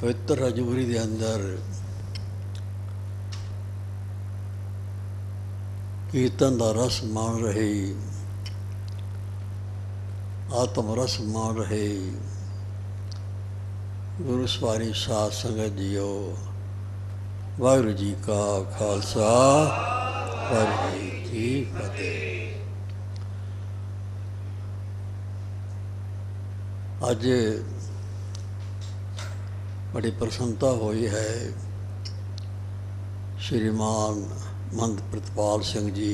पवित्र हजूरी के अंदर कीर्तन का रस मान रहे, आत्म रस मान रहे गुरु सवारी साध संगत जियो। वाहिगुरू जी का खालसा, वाहिगुरू जी की फतेह। अज बड़ी प्रसन्नता हुई है। श्रीमान महंत प्रितपाल सिंह जी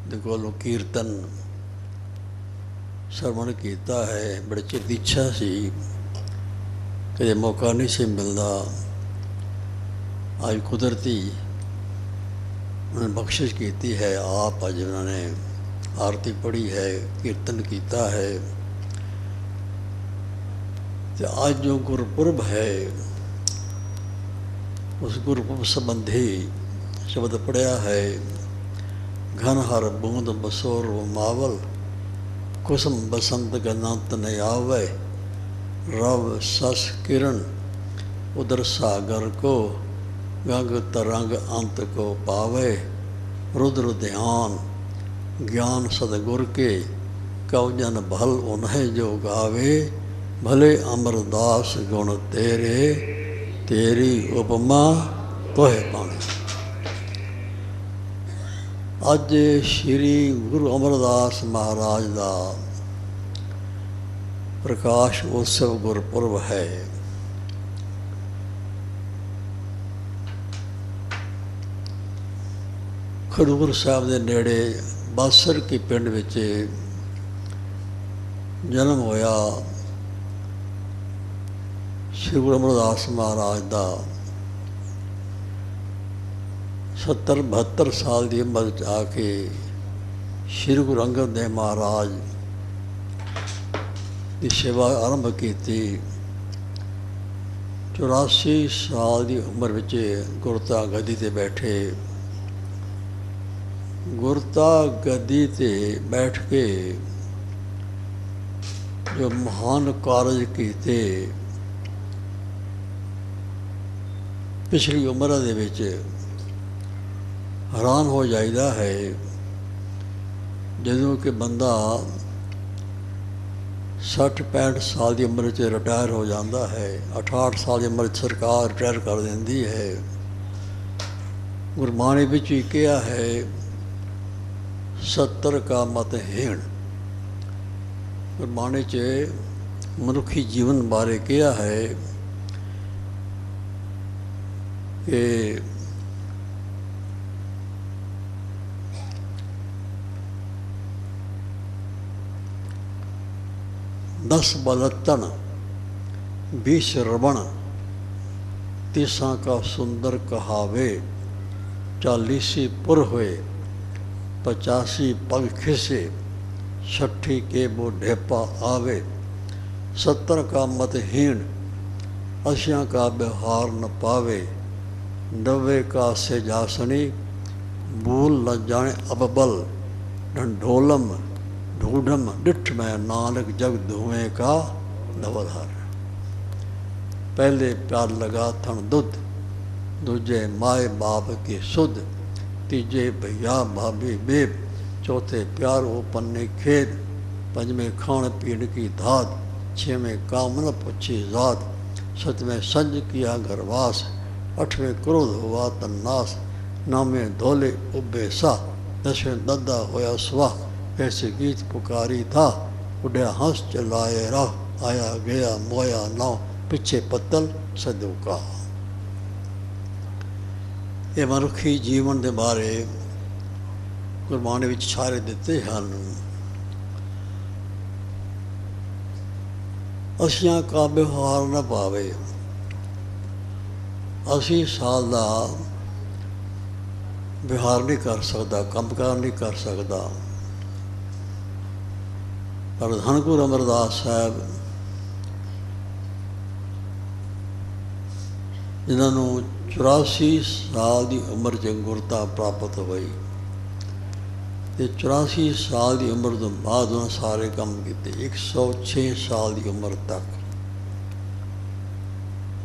दे कोलों कीर्तन श्रवण किया है। बड़े चिर की इच्छा सी, कदे मौका नहीं से मिलता। आज कुदरती उन्होंने बख्शिश की है। आप अज उन्होंने आरती पढ़ी है, कीर्तन किया है। तो आज जो गुरपुरब है, उस गुरपुरब संबंधी शब्द पढ़िया है। घन हर बूंद बसोर मावल, कुसुम बसंत गनंत न आवे। रव सस किरण उदर सागर को, गंग तरंग अंत को पावे। रुद्र ध्यान ज्ञान सदगुर के, कवजन भल उन्हें जो गावे। भले अमरदास गुण तेरे, तेरी उपमा तोहे पावे। अज श्री गुरु अमरदास महाराज का प्रकाश उत्सव गुरपुरब है। खडूर साहब के नेड़े बासर के पिंड विच जन्म होया श्री गुरु अमरदास महाराज का। 70-72 साल की उम्र च आके श्री गुरु अंगद देव महाराज की सेवा आरंभ की। 84 साल की उम्र विच गुरता गद्दी ते बैठे। गुरता गद्दी ते बैठ के जो महान कार्य किए, पिछली उम्र दे विच हैरान हो जाइदा है। जदों कि बंदा 60-65 साल की उम्र च रिटायर हो जाता है। 68 साल की उम्र सरकार रिटायर कर देंदी है। गुरबाणी विच भी कहा है, 70 का मत हीण। गुरबाणी च मनुखी जीवन बारे कहा है कि 10 बलतन 20 श्रवण, 30 का सुंदर कहावे। 40 पुर हुए 85 पग खिसे, 60 के वो ढेपा आवे। 70 का मत हीण 80 का व्यवहार न पावे। 90 का सेजासनी भूल न जाने अबबल। ढंढोलम ढूढ़म डिठ में नानक जग धुएं का नवलहर। पहले प्यार लगा थन दुध, दूजे माए बाप की सुध। तीजे भैया भाभी बेब, चौथे प्यार ओ पन्ने खेद। पंजवें खान पीण की धात, छेवें काम न पुछी जात। सतवें संज किया घरवास, 8वें क्रोध हुआ तन्नास। 9वें धोले उबे सा, 10वें दद्दा होया स्वाह। ऐसे गीत पुकारी था, उड़िया हंस चलाए राह। आया गया मोया नाव, पिछे पत्तल सदू का। ये मनुखी जीवन के बारे गुरबाणी विच छारे दिते हैं। 80 का व्यवहार न पावे। 80 साल का व्यवहार नहीं कर सकता, कंमकार नहीं कर सकता। पर धन गुरु अमरदास साहब जिन्होंने 84 साल की उम्र च गुरता प्राप्त हुई। तो 84 साल की उम्र तो बाद उन्होंने सारे काम किए। 106 साल की उम्र तक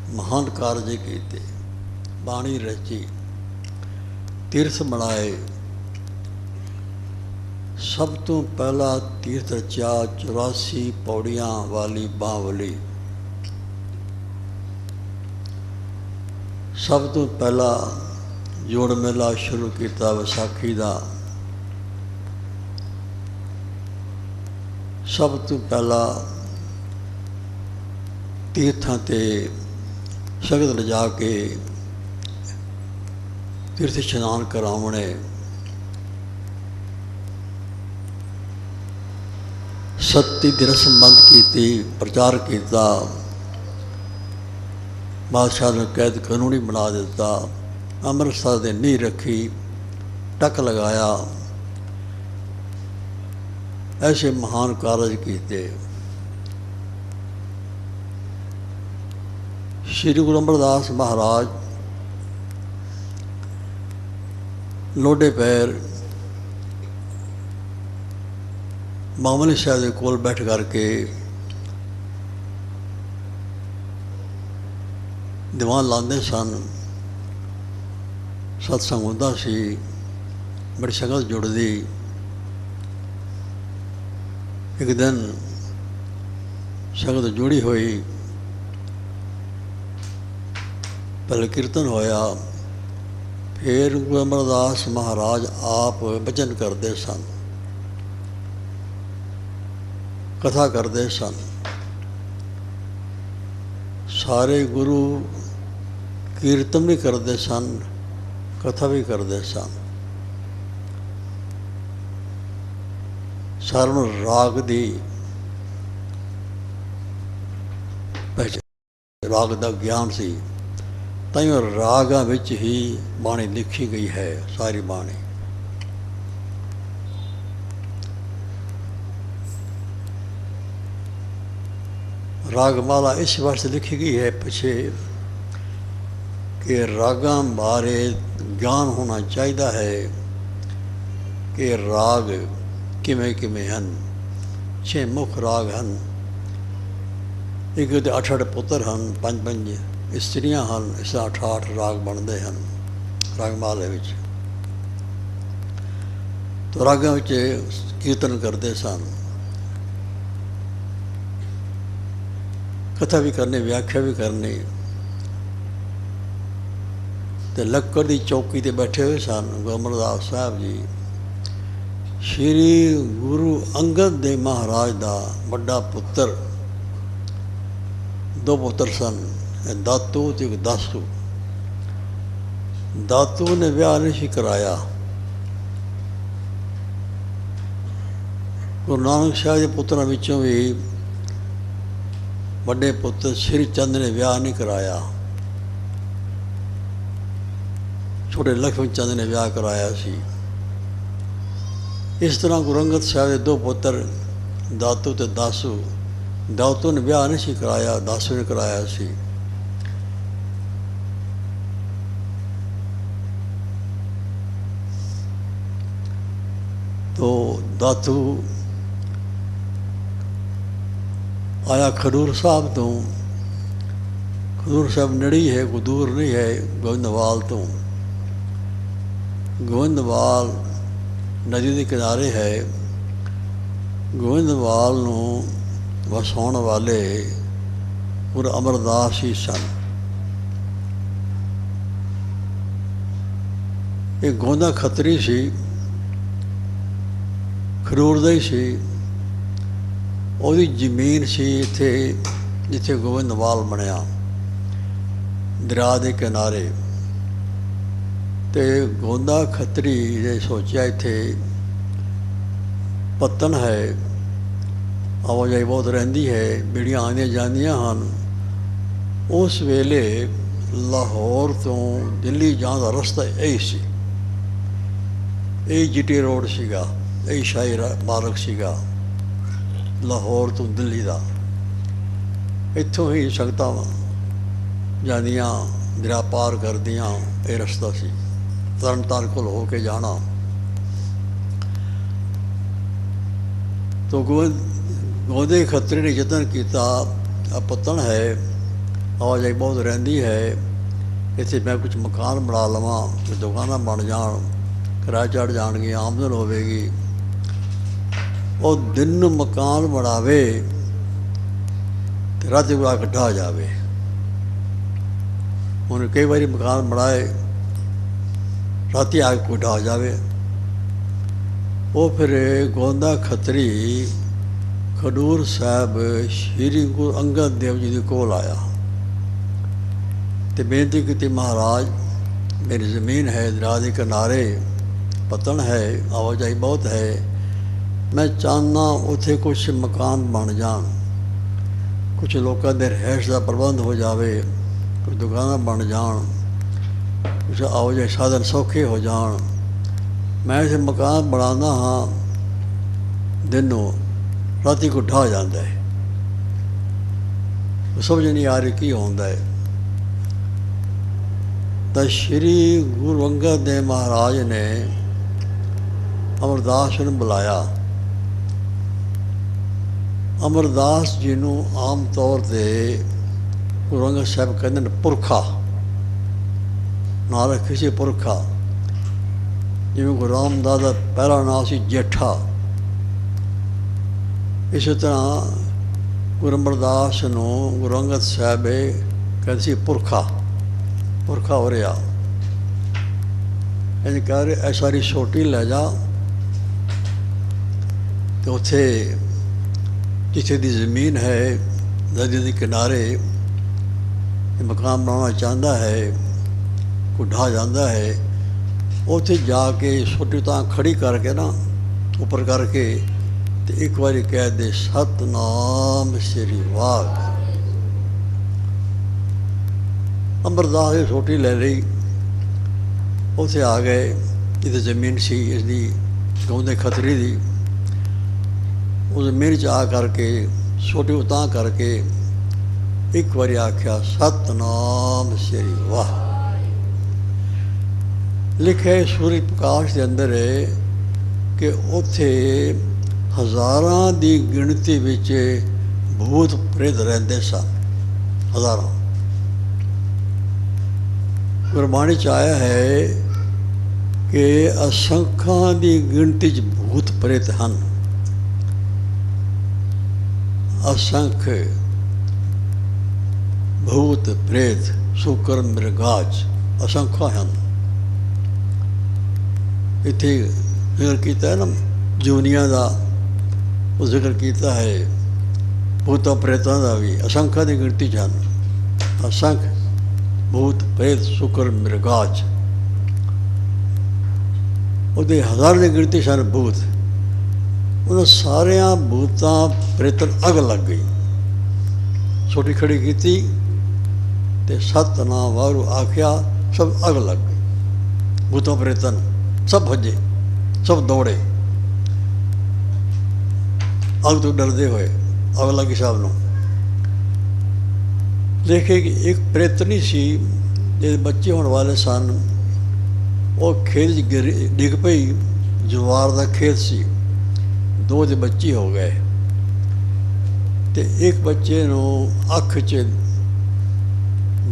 महान कारज कीते, बाणी रची, तीर्थ मनाए। सब तो पहला तीर्थ रचा 84 पौड़ियां वाली बांवली। सब तो पहला जोड़ मेला शुरू किया विसाखी का। सब तो पहला तीर्थां ते शगत लिजा के तीर्थ इशनान करावने। सत्ती दी रस्म बंद की, प्रचार किया, बादशाह ने कैद कानूनी बना दिता। अमृतसर दे नींह रखी, टक लगाया। ऐसे महान कारज किए। श्री गुरु अमरदास महाराज लोडे पैर मामली साहब के कोल बैठ करके दीवान लाते सन। सत्संग होंदा सी, बड़ी संगत जुड़दी। एक दिन संगत जुड़ी हुई, पहले कीर्तन होया, फिर गुरु अमरदास महाराज आप वचन करते सन, कथा करते सन। सारे गुरु कीर्तन भी करते सन, कथा भी करते सन। सारे नूं राग दी पहचान, राग का ज्ञान सी। ताइयों रागां विच ही बाणी लिखी गई है। सारी बाणी रागमाला इस वास्ते लिखी गई है पिछे कि रागां बारे ज्ञान होना चाहिए है कि राग किमें किमें हन। 6 मुख राग हन। एक 8 पुत्र हन, 5 इस्त्रियां हन। इस 8 राग बनते हैं रागमाले विच। तो रागां विच कीर्तन करते सन, कथा भी करनी, व्याख्या भी करनी। तो लक्कड़ की चौकी ते बैठे हुए सन गुरु अमरदास साहब जी। श्री गुरु अंगद देव महाराज का बड़ा पुत्र, 2 पुत्र सन, दातू ते एक दासू। दातू ने विआह नहीं कराया। गुरु नानक शाह के पुत्रां विचों भी बड़े पुत्र श्री चंद ने विआह नहीं कराया। छोटे लक्ष्मण चंद ने विआह कराया सी। इस तरह गुरु अंगद साहब के 2 पुत्र दातू ते दासू। दातू ने विआह नहीं कराया, दासू ने कराया सी। तो दातू आया खडूर साहब तो। खडूर साहब नड़ी है, कोई दूर नहीं है गोविंदवाल तो। गोविंदवाल नदी के किनारे है। गोविंदवाल नूं वसाउण वाले गुरु अमरदास ही सन। एक गोंदा खतरी सी, खडूर दा ही सी। ਉਹਦੀ ਜ਼ਮੀਨ ਸੀ ਇੱਥੇ ਜਿੱਥੇ ਗੋਬਿੰਦਵਾਲ ਬਣਿਆ, ਦਰਿਆ ਦੇ ਕਿਨਾਰੇ। ਤੇ ਗੋਂਦਾ ਖੱਤਰੀ ਨੇ ਸੋਚਿਆ ਇੱਥੇ ਪੱਤਣ ਹੈ, ਆਵਾਜਾਈ ਬਹੁਤ ਰਹਿੰਦੀ ਹੈ, ਬੇੜੀਆਂ ਆਉਂਦੀਆਂ ਜਾਂਦੀਆਂ ਹਨ। ਉਸ ਵੇਲੇ ਲਾਹੌਰ ਤੋਂ ਦਿੱਲੀ ਜਾਣ ਦਾ ਰਸਤਾ ਇਹ ਸੀ। ਇਹ GT ਰੋਡ ਸੀਗਾ, ਇਹ ਸ਼ਾਹੀ ਮਾਰਗ ਸੀਗਾ ਲਾਹੌਰ ਤੋਂ ਦਿੱਲੀ ਦਾ। ਇੱਥੋਂ ਹੀ ਸੰਗਤਾਂ ਜਾਂਦੀਆਂ, ਦਰਿਆ ਪਾਰ ਕਰਦੀਆਂ, ਇਹ ਰਸਤਾ ਸੀ। ਤਰਨਤਾਰਨ ਕੋਲ ਹੋ ਕੇ ਜਾਣਾ। तो गोंदे खतरे ने यतन किया पत्तन है ਆਵਾਜਾਈ ਬਹੁਤ ਰਹਿੰਦੀ ਹੈ। ਇੱਥੇ ਮੈਂ ਕੁਝ ਮਕਾਨ ਬਣਾ ਲਵਾਂ, ਕੁਝ ਦੁਕਾਨਾਂ ਬਣ ਜਾਣ, ਕਿਰਾਏ ਚੜ੍ਹ ਜਾਣਗੇ, ਆਮਦਨ ਹੋਵੇਗੀ। ਉਹ ਦਿਨ ਨੂੰ ਮਕਾਨ ਬਣਾਵੇ ਅਤੇ ਰਾਤੀ ਆ ਕੇ ਢਾਹ ਜਾਵੇ। ਹੁਣ ਕਈ ਵਾਰੀ ਮਕਾਨ ਬਣਾਏ, ਰਾਤੀ ਆ ਕੇ ਕੋਈ ਢਾਹ ਜਾਵੇ। ਉਹ ਫਿਰ ਗੋਂਦਾ ਖੱਤਰੀ ਖਡੂਰ ਸਾਹਿਬ ਸ਼੍ਰੀ ਗੁਰੂ ਅੰਗਦ ਦੇਵ ਜੀ ਦੇ ਕੋਲ ਆਇਆ ਅਤੇ ਬੇਨਤੀ ਕੀਤੀ, ਮਹਾਰਾਜ ਮੇਰੀ ਜ਼ਮੀਨ ਹੈ ਦਰਿਆ ਦੇ ਕਿਨਾਰੇ, ਪਤਨ ਹੈ, ਆਵਾਜਾਈ ਬਹੁਤ ਹੈ, ਮੈਂ ਚਾਹੁੰਦਾ ਉੱਥੇ ਕੁਛ ਮਕਾਨ ਬਣ ਜਾਣ, ਕੁਛ ਲੋਕਾਂ ਦੇ ਰਿਹਾਇਸ਼ ਦਾ ਪ੍ਰਬੰਧ ਹੋ ਜਾਵੇ, ਕੁਝ ਦੁਕਾਨਾਂ ਬਣ ਜਾਣ, ਕੁਛ ਆਵਾਜਾਈ ਸਾਧਨ ਸੌਖੇ ਹੋ ਜਾਣ। ਮੈਂ ਇੱਥੇ ਮਕਾਨ ਬਣਾਉਂਦਾ ਹਾਂ, ਦਿਨ ਨੂੰ, ਰਾਤੀ ਕੋ ਢਾਹ ਜਾਂਦਾ ਹੈ। ਸਮਝ ਨਹੀਂ ਆ ਰਹੀ ਕੀ ਹੁੰਦਾ ਹੈ। ਤਾਂ ਸ਼੍ਰੀ ਗੁਰੂ ਅੰਗਦ ਦੇਵ ਮਹਾਰਾਜ ਨੇ ਅਮਰਦਾਸ ਨੂੰ ਬੁਲਾਇਆ। ਅਮਰਦਾਸ ਜੀ ਨੂੰ ਆਮ ਤੌਰ 'ਤੇ ਗੁਰੂ ਅੰਗਦ ਸਾਹਿਬ ਕਹਿੰਦੇ ਨੇ ਪੁਰਖਾ, ਨਾਂ ਰੱਖੇ ਸੀ ਪੁਰਖਾ। ਜਿਵੇਂ ਗੁਰੂ ਰਾਮਦਾਸ ਦਾ ਪਹਿਲਾ ਨਾਂ ਸੀ ਜੇਠਾ, ਇਸੇ ਤਰ੍ਹਾਂ ਗੁਰੂ ਅਮਰਦਾਸ ਨੂੰ ਗੁਰੂ ਅੰਗਦ ਸਾਹਿਬ ਕਹਿੰਦੇ ਸੀ ਪੁਰਖਾ, ਪੁਰਖਾ ਹੋ ਰਿਹਾ। ਇੰਝ ਕਹਿ ਰਹੇ ਐ ਸਾਰੀ ਛੋਟੀ ਲੈ ਜਾ ਅਤੇ ਉੱਥੇ ਜਿੱਥੇ ਦੀ ਜ਼ਮੀਨ ਹੈ ਨਦੀ ਦੇ ਕਿਨਾਰੇ ਮਕਾਨ ਬਣਾਉਣਾ ਚਾਹੁੰਦਾ ਹੈ, ਕੋਈ ਢਾਹ ਜਾਂਦਾ ਹੈ, ਉੱਥੇ ਜਾ ਕੇ ਛੋਟੀ ਤਾਂ ਖੜੀ ਕਰਕੇ ਨਾ ਉੱਪਰ ਕਰਕੇ ਅਤੇ ਇੱਕ ਵਾਰੀ ਕਹਿ ਦੇ ਸਤਿਨਾਮ ਸ੍ਰੀ ਵਾਹਿਗੁਰੂ। ਅਮਰਦਾਸ ਨੇ ਛੋਟੀ ਲੈ ਲਈ, ਉੱਥੇ ਆ ਗਏ। ਜਿੱਥੇ ਜ਼ਮੀਨ ਸੀ ਇਸਦੀ ਗਾਉਂਦੇ ਖੱਤਰੀ ਦੀ, ਉਹ ਜ਼ਮੀਨ 'ਚ ਆ ਕਰਕੇ ਛੋਟੀ ਉਤਾਂ ਕਰਕੇ ਇੱਕ ਵਾਰੀ ਆਖਿਆ ਸਤਿਨਾਮ ਸ੍ਰੀ ਵਾਹਿਗੁਰੂ। ਲਿਖਿਆ ਸੂਰਜ ਪ੍ਰਕਾਸ਼ ਦੇ ਅੰਦਰ ਹੈ ਕਿ ਉੱਥੇ ਹਜ਼ਾਰਾਂ ਦੀ ਗਿਣਤੀ ਵਿੱਚ ਭੂਤ ਪ੍ਰੇਤ ਰਹਿੰਦੇ ਸਨ, ਹਜ਼ਾਰਾਂ। ਗੁਰਬਾਣੀ 'ਚ ਆਇਆ ਹੈ ਕਿ ਅਸੰਖਾਂ ਦੀ ਗਿਣਤੀ 'ਚ ਭੂਤ ਪ੍ਰੇਤ ਹਨ। ਅਸੰਖ ਭੂਤ ਪ੍ਰੇਤ ਸ਼ੁਕਰ ਮ੍ਰਿਗਾਜ ਅਸੰਖਾ ਹਨ। ਇੱਥੇ ਜ਼ਿਕਰ ਕੀਤਾ ਹੈ ਨਾ ਜੂਨੀਆਂ ਦਾ, ਉਹ ਜ਼ਿਕਰ ਕੀਤਾ ਹੈ ਭੂਤਾਂ ਪ੍ਰੇਤਾਂ ਦਾ ਵੀ, ਅਸੰਖਾਂ ਦੀ ਗਿਣਤੀ 'ਚ ਹਨ। ਅਸੰਖ ਭੂਤ ਪ੍ਰੇਤ ਸ਼ੁਕਰ ਮ੍ਰਿਗਾਜ, ਉਹਦੇ ਹਜ਼ਾਰ ਦੀ ਗਿਣਤੀ ਸਨ ਭੂਤ। ਉਹਨਾਂ ਸਾਰਿਆਂ ਭੂਤਾਂ ਪ੍ਰੇਤਨ ਅੱਗ ਲੱਗ ਗਈ। ਛੋਟੀ ਖੜੀ ਕੀਤੀ ਅਤੇ ਸਤਿਨਾਮ ਵਾਹਿਗੁਰੂ ਆਖਿਆ, ਸਭ ਅੱਗ ਲੱਗ ਗਈ। ਭੂਤਾਂ ਪ੍ਰੇਤਨ ਸਭ ਭੱਜੇ, ਸਭ ਦੌੜੇ ਅੱਗ ਤੋਂ ਡਰਦੇ ਹੋਏ। ਅੱਗ ਲੱਗੀ ਸਭ ਨੂੰ। ਦੇਖੇ ਕਿ ਇੱਕ ਪ੍ਰੇਤਨੀ ਸੀ ਜਿਹਦੇ ਬੱਚੇ ਹੋਣ ਵਾਲੇ ਸਨ, ਉਹ ਖੇਤ 'ਚ ਡਿੱਗ ਪਈ। ਜਵਾਰ ਦਾ ਖੇਤ ਸੀ, ਦੋ ਦੇ ਬੱਚੇ ਹੋ ਗਏ ਅਤੇ ਇੱਕ ਬੱਚੇ ਨੂੰ ਅੱਖ 'ਚ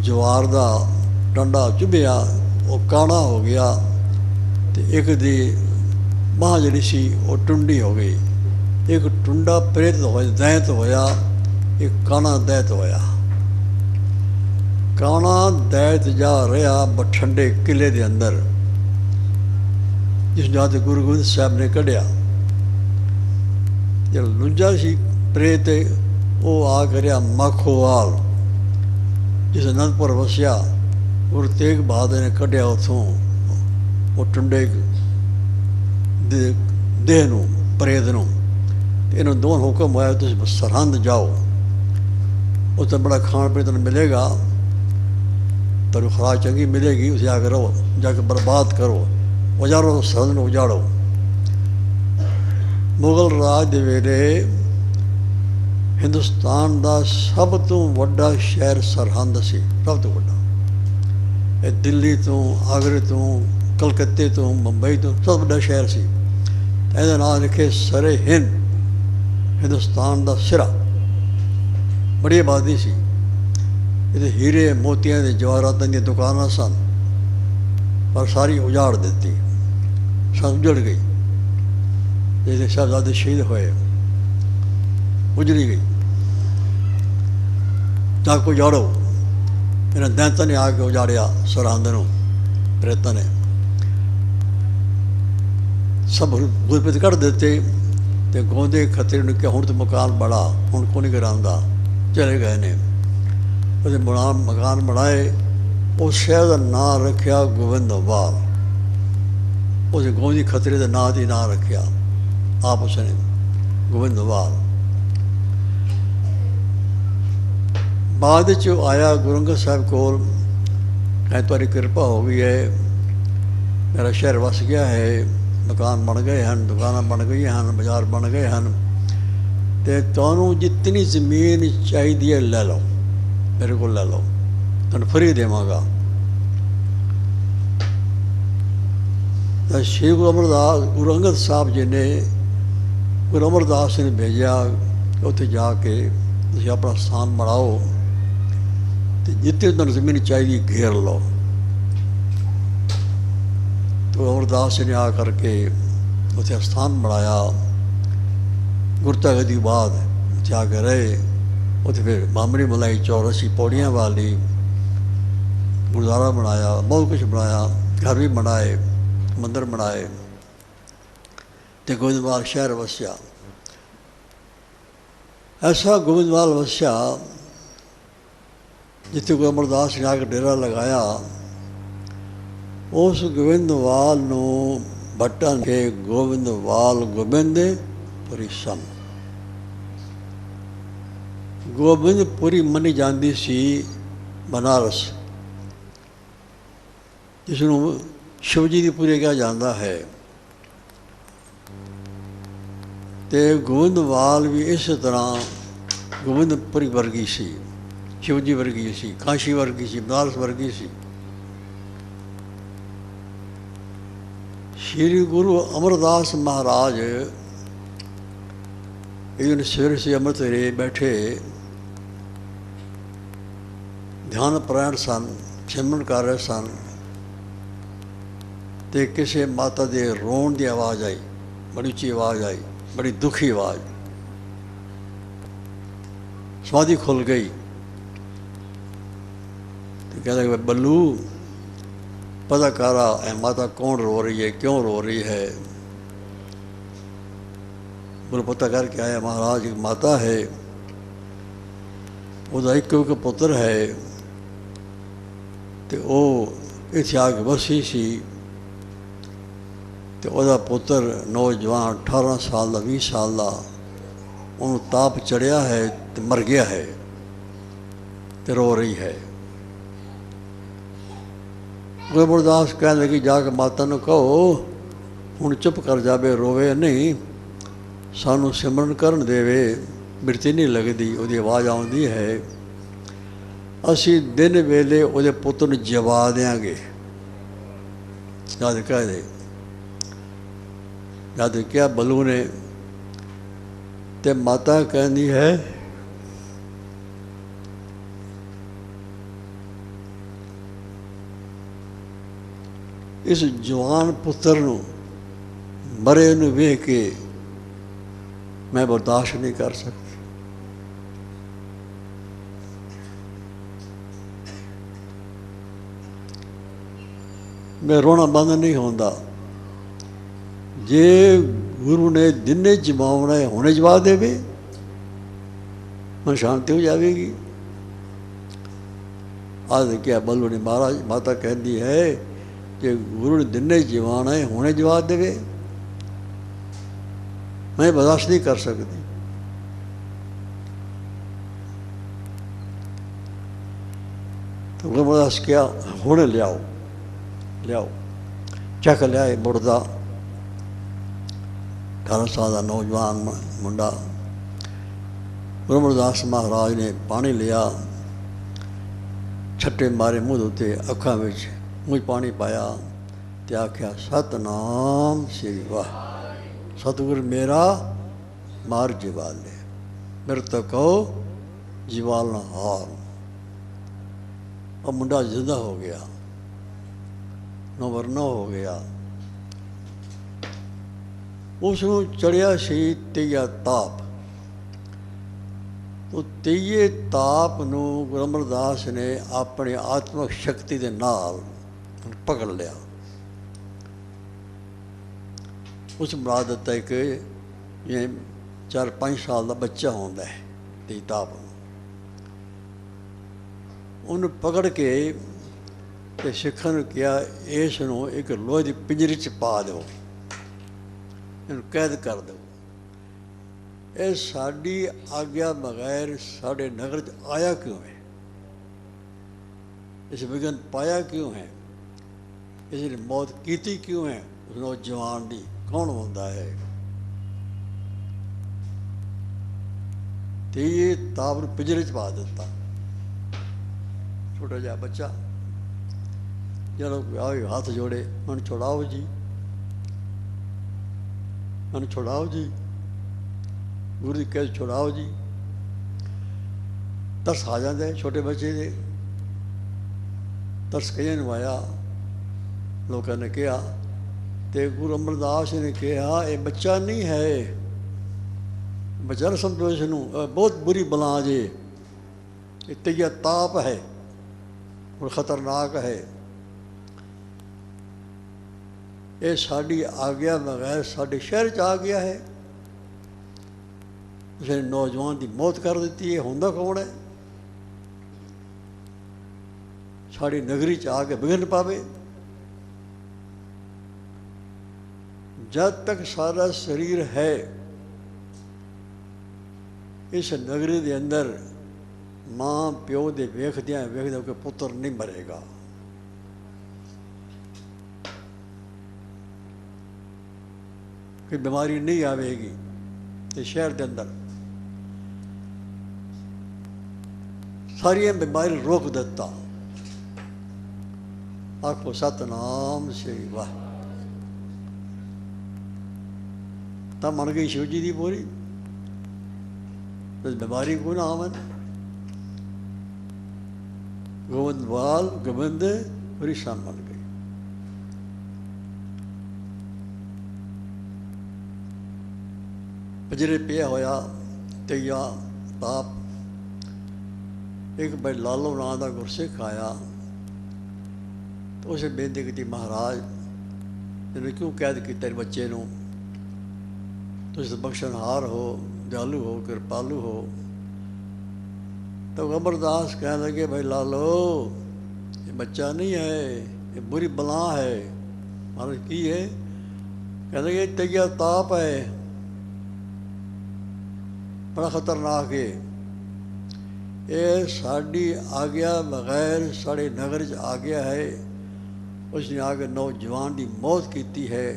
ਜਵਾਰ ਦਾ ਡੰਡਾ ਚੁਭਿਆ, ਉਹ ਕਾਣਾ ਹੋ ਗਿਆ ਅਤੇ ਇੱਕ ਦੀ ਬਾਂਹ ਜਿਹੜੀ ਸੀ ਉਹ ਟੁੰਡੀ ਹੋ ਗਈ। ਇੱਕ ਟੁੰਡਾ ਪ੍ਰੇਤ ਹੋਇਆ, ਦੈਂਤ ਹੋਇਆ, ਇੱਕ ਕਾਣਾ ਦੈਂਤ ਹੋਇਆ। ਕਾਣਾ ਦੈਂਤ ਜਾ ਰਿਹਾ ਬਠਿੰਡੇ ਕਿਲ੍ਹੇ ਦੇ ਅੰਦਰ, ਜਿਸ ਜਗ੍ਹਾ 'ਤੇ ਗੁਰੂ ਗੋਬਿੰਦ ਸਾਹਿਬ ਨੇ ਕੱਢਿਆ। ਜਿਹੜਾ ਲੁੰਜਾ ਸੀ ਪ੍ਰੇਤ, ਉਹ ਆ ਕਰਿਆ ਮਾਖੋਵਾਲ, ਜਿਸ ਅਨੰਦਪੁਰ ਵਸਿਆ। ਗੁਰੂ ਤੇਗ ਬਹਾਦਰ ਨੇ ਕੱਢਿਆ ਉੱਥੋਂ ਉਹ ਟੁੰਡੇ ਦੇ ਦੇਹ ਨੂੰ, ਪ੍ਰੇਤ ਨੂੰ। ਅਤੇ ਇਹਨਾਂ ਦੋਵਾਂ ਨੂੰ ਹੁਕਮ ਹੋਇਆ ਤੁਸੀਂ ਸਰਹੰਦ ਜਾਓ, ਉੱਥੇ ਬੜਾ ਖਾਣ ਪੀਣ ਤੁਹਾਨੂੰ ਮਿਲੇਗਾ, ਤੁਹਾਨੂੰ ਖੁਰਾਕ ਚੰਗੀ ਮਿਲੇਗੀ, ਉੱਥੇ ਜਾ ਕੇ ਰਹੋ, ਜਾ ਕੇ ਬਰਬਾਦ ਕਰੋ, ਉਜਾੜੋ, ਸਰਹੰਦ ਨੂੰ ਉਜਾੜੋ। ਮੁਗਲ ਰਾਜ ਦੇ ਵੇਲੇ ਹਿੰਦੁਸਤਾਨ ਦਾ ਸਭ ਤੋਂ ਵੱਡਾ ਸ਼ਹਿਰ ਸਰਹੰਦ ਸੀ, ਸਭ ਤੋਂ ਵੱਡਾ। ਇਹ ਦਿੱਲੀ ਤੋਂ, ਆਗਰੇ ਤੋਂ, ਕਲਕੱਤੇ ਤੋਂ, ਮੁੰਬਈ ਤੋਂ ਸਭ ਵੱਡਾ ਸ਼ਹਿਰ ਸੀ। ਇਹਦਾ ਨਾਂ ਲਿਖੇ ਸਰੇ ਹਿੰਦ, ਹਿੰਦੁਸਤਾਨ ਦਾ ਸਿਰਾ। ਬੜੀ ਆਬਾਦੀ ਸੀ। ਇਹਦੇ ਹੀਰੇ ਮੋਤੀਆਂ ਦੇ ਜਵਾਹਰਾਤਾਂ ਦੀਆਂ ਦੁਕਾਨਾਂ ਸਨ, ਪਰ ਸਾਰੀ ਉਜਾੜ ਦਿੱਤੀ, ਸਭ ਉਜੜ ਗਈ। ਜਿਹਦੇ ਸਾਹਿਬਜ਼ਾਦੇ ਸ਼ਹੀਦ ਹੋਏ, ਉਜੜੀ ਗਈ। ਜਾ ਕੋ ਉਜਾੜੋ, ਇਹਨਾਂ ਦੈਂਤਾਂ ਨੇ ਆ ਕੇ ਉਜਾੜਿਆ ਸਰਹੰਦ ਨੂੰ, ਪ੍ਰੇਤਾਂ ਨੇ ਸਭ ਗੁਰਪ੍ਰੀਤ ਕੱਢ ਦਿੱਤੇ। ਤੇ ਗੋਂਦੇ ਖਤਰੇ ਨੂੰ ਕਿਹਾ ਹੁਣ ਤਾਂ ਮਕਾਨ ਬਣਾ, ਹੁਣ ਕੋ ਨਹੀਂ ਕਰਾਉਂਦਾ, ਚਲੇ ਗਏ ਨੇ। ਉਹਦੇ ਮਕਾਨ ਬਣਾਏ। ਉਸ ਸ਼ਹਿਰ ਦਾ ਨਾਂ ਰੱਖਿਆ ਗੋਬਿੰਦਵਾਲ। ਉਹਦੇ ਗੋਂਦੀ ਖਤਰੇ ਦੇ ਨਾਂ ਦੀ ਨਾਂ ਰੱਖਿਆ ਆਪ ਉਸਨੇ, ਗੋਬਿੰਦਵਾਲ। ਬਾਅਦ 'ਚ ਆਇਆ ਗੁਰੂ ਅੰਗਦ ਸਾਹਿਬ ਕੋਲ, ਕਹਿੰਦਾ ਤੁਹਾਡੀ ਕਿਰਪਾ ਹੋ ਗਈ ਹੈ, ਮੇਰਾ ਸ਼ਹਿਰ ਵਸ ਗਿਆ ਹੈ, ਮਕਾਨ ਬਣ ਗਏ ਹਨ, ਦੁਕਾਨਾਂ ਬਣ ਗਈਆਂ ਹਨ, ਬਾਜ਼ਾਰ ਬਣ ਗਏ ਹਨ, ਅਤੇ ਤੁਹਾਨੂੰ ਜਿਤਨੀ ਜ਼ਮੀਨ ਚਾਹੀਦੀ ਹੈ ਲੈ ਲਓ, ਮੇਰੇ ਕੋਲ ਲੈ ਲਓ, ਤੁਹਾਨੂੰ ਫਰੀ ਦੇਵਾਂਗਾ। ਤਾਂ ਸ਼੍ਰੀ ਗੁਰੂ ਅਮਰਦਾਸ, ਗੁਰੂ ਅੰਗਦ ਸਾਹਿਬ ਜੀ ਨੇ ਗੁਰੂ ਅਮਰਦਾਸ ਨੇ ਭੇਜਿਆ, ਉੱਥੇ ਜਾ ਕੇ ਤੁਸੀਂ ਆਪਣਾ ਸਥਾਨ ਬਣਾਓ ਅਤੇ ਜਿੱਥੇ ਤੁਹਾਨੂੰ ਜ਼ਮੀਨ ਚਾਹੀਦੀ ਘੇਰ ਲਓ। तो अमरदास ने आ करके उत्थे स्थान बनाया। गुरतागदी बाद जाके रहे उत्थे, फिर मामरी मलाई 84 पौड़ियाँ वाली गुरुद्वारा बनाया, बहुत कुछ बनाया, घर भी बनाए, मंदिर बनाए, तो गोविंदवाल शहर वस्या। ऐसा गोविंदवाल वस्या जिथे गुरु अमरदास ने आके डेरा लगाया। उस गोविंदवाल नूं भट्टां के गोविंदवाल गोबिंदपुरी सन। गोबिंदपुरी मनी जाती सी बनारस, जिसनूं शिवजी की पुरी कहा जाता है। तो गोविंदवाल भी इस तरह गोबिंदपुरी वर्गी सी, शिवजी वर्गी सी, काशी वर्गी सी, बनारस वर्गी सी। श्री गुरु अमरदास महाराज एक दिन सवेरे से अमृत रे बैठे ध्यान परायण सन, सिमरन कर रहे सन, तो किसी माता के रोण की आवाज़ आई, बड़ी उच्ची आवाज़ आई, बड़ी दुखी आवाज़। समाधि खुल गई। तो कहते बल्लू पता करा है माता कौन रो रही है, क्यों रो रही है। बोलो पता करके आया, महाराज एक माता है, उसका एक पुत्र है, तो वह इत्थे आके बसी सी। तो वह पुत्र नौजवान 18 साल का, 20 साल का, उन्होंने ताप चढ़िया है तो मर गया है, तो रो रही है। गुरु अमरदास कहने लगी जाके माता ने कहो हुण चुप कर जावे, रोवे नहीं, सानू सिमरन करन देवे, बिरती नहीं लगती, उसकी आवाज़ आती है, असी दिन वेले उसदे पुत्र नूं जवा देंगे। जद कह दे, जद क्या बल्लू ने, ते माता कहती है इस जवान पुत्र नूं मरे नूं वेख के मैं बर्दाश्त नहीं कर सकती। मैं रोना बंद नहीं होंदा। जे गुरु ने दिने जमावना है हुणे जवा देवे, मैं शांति हो जाएगी। आज क्या बल्लू ने महाराज, माता कहती है कि गुरु ने दिने जवाना है हुणे जवा देवे, मैं बर्दाश्त नहीं कर सकती। तो गुरु अमरदास क्या हुणे लियाओ, लियाओ। चक लिया मुर्दा, 18 साल का नौजवान मुंडा। गुरु अमरदास महाराज ने पानी लिया, छट्टे मारे मुँह उत्ते, अखां विच मुँह पानी पाया, तो आख्या सतनाम श्री वाह, सतगुर मेरा मार जीवाले, मेरे तो कहो जीवाल ना हार। ਉਹ ਮੁੰਡਾ ਜਿੰਦਾ ਹੋ ਗਿਆ, ਨੌਵਰਨਾ ਹੋ ਗਿਆ। ਉਸ ਨੂੰ ਚੜ੍ਹਿਆ ਸੀ ਤੀਆ ਤਾਪ। ਉਹ ਤੀਏ ਤਾਪ ਨੂੰ ਗੁਰੂ ਅਮਰਦਾਸ ਨੇ ਆਪਣੀ ਆਤਮਿਕ ਸ਼ਕਤੀ ਦੇ ਨਾਲ ਪਕੜ ਲਿਆ। ਉਸ ਬਣਾ ਦਿੱਤਾ ਕਿ ਜਿਵੇਂ 4-5 ਸਾਲ ਦਾ ਬੱਚਾ ਹੁੰਦਾ ਹੈ, ਤੀਏ ਤਾਪ ਨੂੰ ਉਹਨੂੰ ਪਕੜ ਕੇ ਤੇ ਸਿੱਖਾਂ ਨੂੰ ਕਿਹਾ ਇਸ ਨੂੰ ਇੱਕ ਲੋਹੇ ਦੀ ਪਿੰਜਰੇ 'ਚ ਪਾ ਦਿਓ, ਇਹਨੂੰ ਕੈਦ ਕਰ ਦਿਓ। ਇਹ ਸਾਡੀ ਆਗਿਆ ਬਗੈਰ ਸਾਡੇ ਨਗਰ 'ਚ ਆਇਆ ਕਿਉਂ ਹੈ? ਇਸ ਵਿਘਨ ਪਾਇਆ ਕਿਉਂ ਹੈ? ਇਸ ਨੇ ਮੌਤ ਕੀਤੀ ਕਿਉਂ ਹੈ ਉਸ ਨੌਜਵਾਨ ਦੀ? ਕੌਣ ਹੁੰਦਾ ਹੈ? ਤੇ ਇਹ ਤਾਪ ਨੂੰ ਪਿੰਜਰੇ 'ਚ ਪਾ ਦਿੱਤਾ। ਛੋਟਾ ਜਿਹਾ ਬੱਚਾ ਜਦੋਂ ਆਏ ਹੱਥ ਜੋੜੇ, ਮੈਨੂੰ ਛੁਡਾਓ ਜੀ, ਮੈਨੂੰ ਛੁਡਾਓ ਜੀ, ਗੁਰੂ ਦੀ ਕਹਿ ਛੁਡਾਓ ਜੀ। ਤਰਸ ਆ ਜਾਂਦਾ ਛੋਟੇ ਬੱਚੇ ਦੇ। ਤਰਸ ਕਈਆਂ ਨੂੰ ਆਇਆ, ਲੋਕਾਂ ਨੇ ਕਿਹਾ, ਤੇ ਗੁਰੂ ਅਮਰਦਾਸ ਨੇ ਕਿਹਾ ਇਹ ਬੱਚਾ ਨਹੀਂ ਹੈ, ਬੱਚਾ ਨਾ ਸਮਝੋ ਇਸ ਨੂੰ, ਬਹੁਤ ਬੁਰੀ ਬਲਾ ਜੇ, ਇਹ ਤੀਆ ਤਾਪ ਹੈ ਔਰ ਖਤਰਨਾਕ ਹੈ। ਇਹ ਸਾਡੀ ਆਗਿਆ ਬਗੈਰ ਸਾਡੇ ਸ਼ਹਿਰ 'ਚ ਆ ਗਿਆ ਹੈ। ਉਸਨੇ ਨੌਜਵਾਨ ਦੀ ਮੌਤ ਕਰ ਦਿੱਤੀ ਹੈ। ਹੁੰਦਾ ਕੌਣ ਹੈ? ਸਾਡੀ ਨਗਰੀ 'ਚ ਆ ਕੇ ਵਿਘਨ ਪਾਵੇ। ਜਦ ਤੱਕ ਸਾਡਾ ਸਰੀਰ ਹੈ ਇਸ ਨਗਰੀ ਦੇ ਅੰਦਰ, ਮਾਂ ਪਿਓ ਦੇ ਵੇਖਦਿਆਂ ਵੇਖਦਿਆਂ ਕਿ ਪੁੱਤਰ ਨਹੀਂ ਮਰੇਗਾ। ਕੋਈ ਬਿਮਾਰੀ ਨਹੀਂ ਆਵੇਗੀ। ਤੇ ਸ਼ਹਿਰ ਦੇ ਅੰਦਰ ਸਾਰੀਆਂ ਬਿਮਾਰੀ ਰੋਕ ਦਿੱਤਾ। ਆਖੋ ਸਤਨਾਮ ਸ੍ਰੀ ਵਾਹਿ। ਤਾਂ ਮੰਨ ਗਈ ਸ਼ਿਵ ਜੀ ਦੀ ਬੋਲੀ, ਬਿਮਾਰੀ ਕੋ ਨਾ ਆਵਨ। ਗੋਬਿੰਦਵਾਲ ਗੋਬਿੰਦ ਹਰੀਸ਼ਾ ਮੰਨ ਗਈ। ਪਿੰਜਰੇ ਪਿਆ ਹੋਇਆ ਤੀਆ ਤਾਪ। ਇੱਕ ਬਈ ਲਾਲੋ ਨਾਂ ਦਾ ਗੁਰਸਿੱਖ ਆਇਆ, ਉਸੇ ਬੇਨਤੀ ਕੀਤੀ, ਮਹਾਰਾਜ ਇਹਨੂੰ ਕਿਉਂ ਕੈਦ ਕੀਤਾ ਬੱਚੇ ਨੂੰ? ਤੁਸੀਂ ਬਖਸ਼ਣਹਾਰ ਹੋ, ਦਿਆਲੂ ਹੋ, ਕਿਰਪਾਲੂ ਹੋ। ਤਾਂ ਅਮਰਦਾਸ ਕਹਿਣ ਲੱਗੇ, ਭਾਈ ਲਾਲੋ ਇਹ ਬੱਚਾ ਨਹੀਂ ਹੈ, ਇਹ ਬੁਰੀ ਬਲਾ ਹੈ। ਮਹਾਰਾਜ ਕੀ ਹੈ? ਕਹਿੰਦੇ ਇਹ ਤੀਆ ਤਾਪ ਹੈ, ਬੜਾ ਖਤਰਨਾਕ ਹੈ। ਇਹ ਸਾਡੀ ਆਗਿਆ ਬਗੈਰ ਸਾਡੇ ਨਗਰ 'ਚ ਆ ਗਿਆ ਹੈ। ਉਸਨੇ ਆ ਕੇ ਨੌਜਵਾਨ ਦੀ ਮੌਤ ਕੀਤੀ ਹੈ,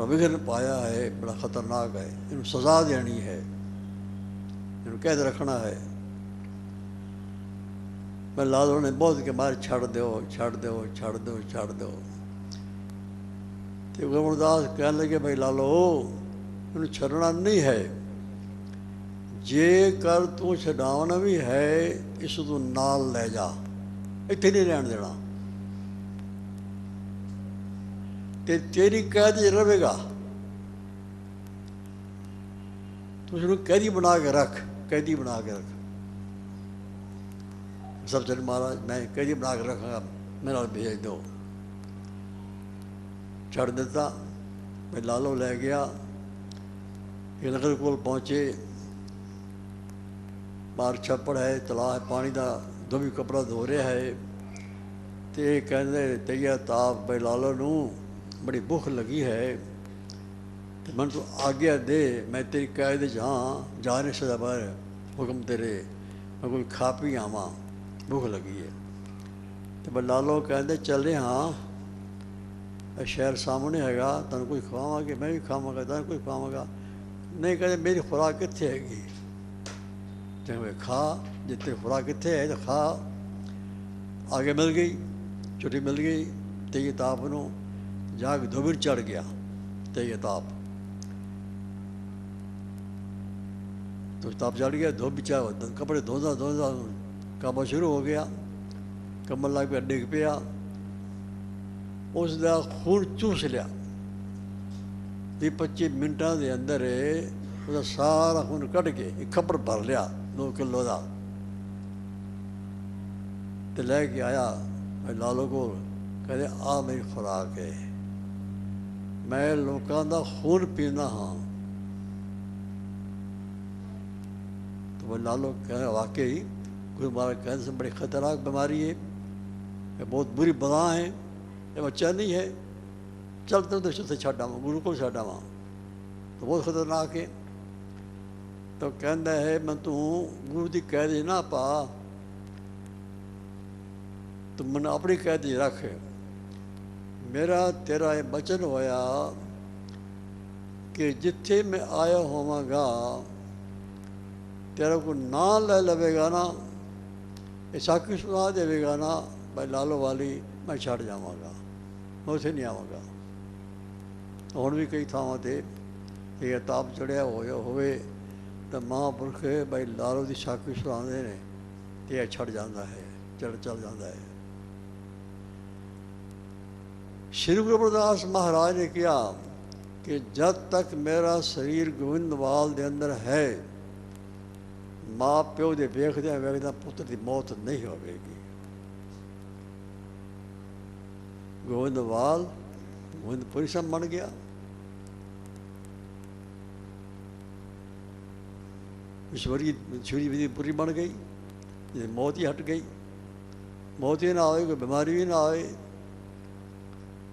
ਵਿਘਨ ਪਾਇਆ ਹੈ, ਬੜਾ ਖਤਰਨਾਕ ਹੈ। ਇਹਨੂੰ ਸਜ਼ਾ ਦੇਣੀ ਹੈ, ਇਹਨੂੰ ਕੈਦ ਰੱਖਣਾ ਹੈ। ਮੈਂ ਲਾਲੋ ਨੇ ਬਹੁਤ ਕੇ ਮਾਰੇ, ਛੱਡ ਦਿਓ, ਛੱਡ ਦਿਓ, ਛੱਡ ਦਿਓ, ਛੱਡ ਦਿਓ। ਤੇ ਗੁਰਦਾਸ ਕਹਿਣ ਲੱਗੇ, ਭਾਈ ਲਾਲੋ ਇਹਨੂੰ ਛੱਡਣਾ ਨਹੀਂ ਹੈ। ਜੇਕਰ ਤੂੰ ਛਡਾਉਣਾ ਵੀ ਹੈ, ਇਸ ਤੂੰ ਨਾਲ ਲੈ ਜਾ, ਇੱਥੇ ਨਹੀਂ ਰਹਿਣ ਦੇਣਾ। ਤੇ ਤੇਰੀ ਕੈਦ 'ਚ ਰਹੇਗਾ। ਤੂੰ ਉਸਨੂੰ ਕੈਦੀ ਬਣਾ ਕੇ ਰੱਖ, ਕੈਦੀ ਬਣਾ ਕੇ ਰੱਖ। ਸਭ ਚਲ ਮਹਾਰਾਜ ਮੈਂ ਕੈਦੀ ਬਣਾ ਕੇ ਰੱਖਾਂਗਾ, ਮੇਰੇ ਨਾਲ ਭੇਜ ਦਿਓ। ਛੱਡ ਦਿੱਤਾ। ਮੈਂ ਲਾਲੋ ਲੈ ਗਿਆ। ਇਹ ਨਗਰ ਕੋਲ ਪਹੁੰਚੇ। ਬਾਹਰ ਛੱਪੜ ਹੈ, ਤਲਾਅ ਹੈ ਪਾਣੀ ਦਾ, ਧੋਬੀ ਕੱਪੜਾ ਧੋ ਰਿਹਾ ਹੈ। ਅਤੇ ਇਹ ਕਹਿੰਦੇ ਤੀਆ ਤਾਪ, ਬਈ ਲਾਲੋ ਨੂੰ ਬੜੀ ਭੁੱਖ ਲੱਗੀ ਹੈ, ਅਤੇ ਮੈਨੂੰ ਤੂੰ ਆਗਿਆ ਦੇ, ਮੈਂ ਤੇਰੀ ਕੈਦ 'ਚ ਹਾਂ, ਜਾ ਨਹੀਂ ਸਕਦਾ ਬਾਹਰ, ਹੁਕਮ ਤੇਰੇ, ਮੈਂ ਕੋਈ ਖਾ ਪੀ ਆਵਾਂ, ਭੁੱਖ ਲੱਗੀ ਹੈ। ਅਤੇ ਬਈ ਲਾਲੋ ਕਹਿੰਦੇ ਚੱਲੇ ਹਾਂ, ਇਹ ਸ਼ਹਿਰ ਸਾਹਮਣੇ ਹੈਗਾ, ਤੈਨੂੰ ਕੋਈ ਖਵਾਵਾਂਗੇ, ਮੈਂ ਵੀ ਖਾਵਾਂਗਾ, ਤੈਨੂੰ ਕੋਈ ਖਵਾਵਾਂਗਾ। ਨਹੀਂ ਕਹਿੰਦੇ ਮੇਰੀ ਖੁਰਾਕ ਕਿੱਥੇ ਹੈਗੀ? ਤੇ ਖਾ, ਜਿੱਥੇ ਖੁਰਾਕ ਕਿੱਥੇ ਹੈ ਤਾਂ ਖਾ। ਆਗੇ ਮਿਲ ਗਈ, ਛੁੱਟੀ ਮਿਲ ਗਈ। ਤੀਏ ਤਾਪ ਨੂੰ ਜਾ ਕੇ ਧੋਬੀ ਚੜ੍ਹ ਗਿਆ। ਤੀਏ ਤਾਪ ਤੋਂ ਤਾਪ ਚੜ੍ਹ ਗਿਆ, ਧੋਬੀ ਚਾ ਕੱਪੜੇ ਧੋਂਦਾ ਧੋਂਦਾ ਕੰਮ ਸ਼ੁਰੂ ਹੋ ਗਿਆ। ਕੰਬਣ ਲੱਗ ਪਿਆ, ਡਿੱਗ ਪਿਆ, ਉਸ ਦਾ ਖੂਨ ਚੂਸ ਲਿਆ। 20-25 ਮਿੰਟਾਂ ਦੇ ਅੰਦਰ ਉਹਦਾ ਸਾਰਾ ਖੂਨ ਕੱਢ ਕੇ ਇੱਕ ਖੱਪੜ ਭਰ ਲਿਆ 2 ਕਿਲੋ ਦਾ, ਤੇ ਲੈ ਕੇ ਆਇਆ ਲਾਲੋ ਕੋਲ। ਕਹਿੰਦੇ ਆਹ ਮੇਰੀ ਖੁਰਾਕ ਹੈ, ਮੈਂ ਲੋਕਾਂ ਦਾ ਖੂਨ ਪੀਂਦਾ ਹਾਂ। तो लालो कह वाकई गुरु महाराज कहते से बड़ी खतरनाक बीमारी है, ये बहुत बुरी बला है, ये बच्चा नहीं है, चलते तो उसे छड़ आवा, गुरु को छड़ आवा, तो बहुत खतरनाक है। तो कहता है मैं तू गुरु की कैद ना पा, तू मैंने अपनी कैद रख, मेरा तेरा ये वचन होया कि जिथे मैं आया होवांगा तेरा को ना ले लवेगा ना, ये साकी सुना देगा ना, भाई लालो वाली मैं छड़ जावांगा, मैं उसे नहीं आवांगा। हुण भी कई थावां ते ये ताप चढ़िया होवे तो महापुरख भाई लालो की साकी सुनाते हैं तो यह छड़ जाता है, चल जाता है। श्री गुरु अमरदास महाराज ने कहा कि जब तक मेरा शरीर गोविंदवाल के अंदर है, माँ प्यो के वेखद्या वेखद्या पुत्र की मौत नहीं होगी। गोविंदवाल गोविंदपुरी सब बन गया, ईश्वरी विधिपुरी बन गई, मौत ही हट गई, मौत ही ना आए, कोई बीमारी भी ना आए,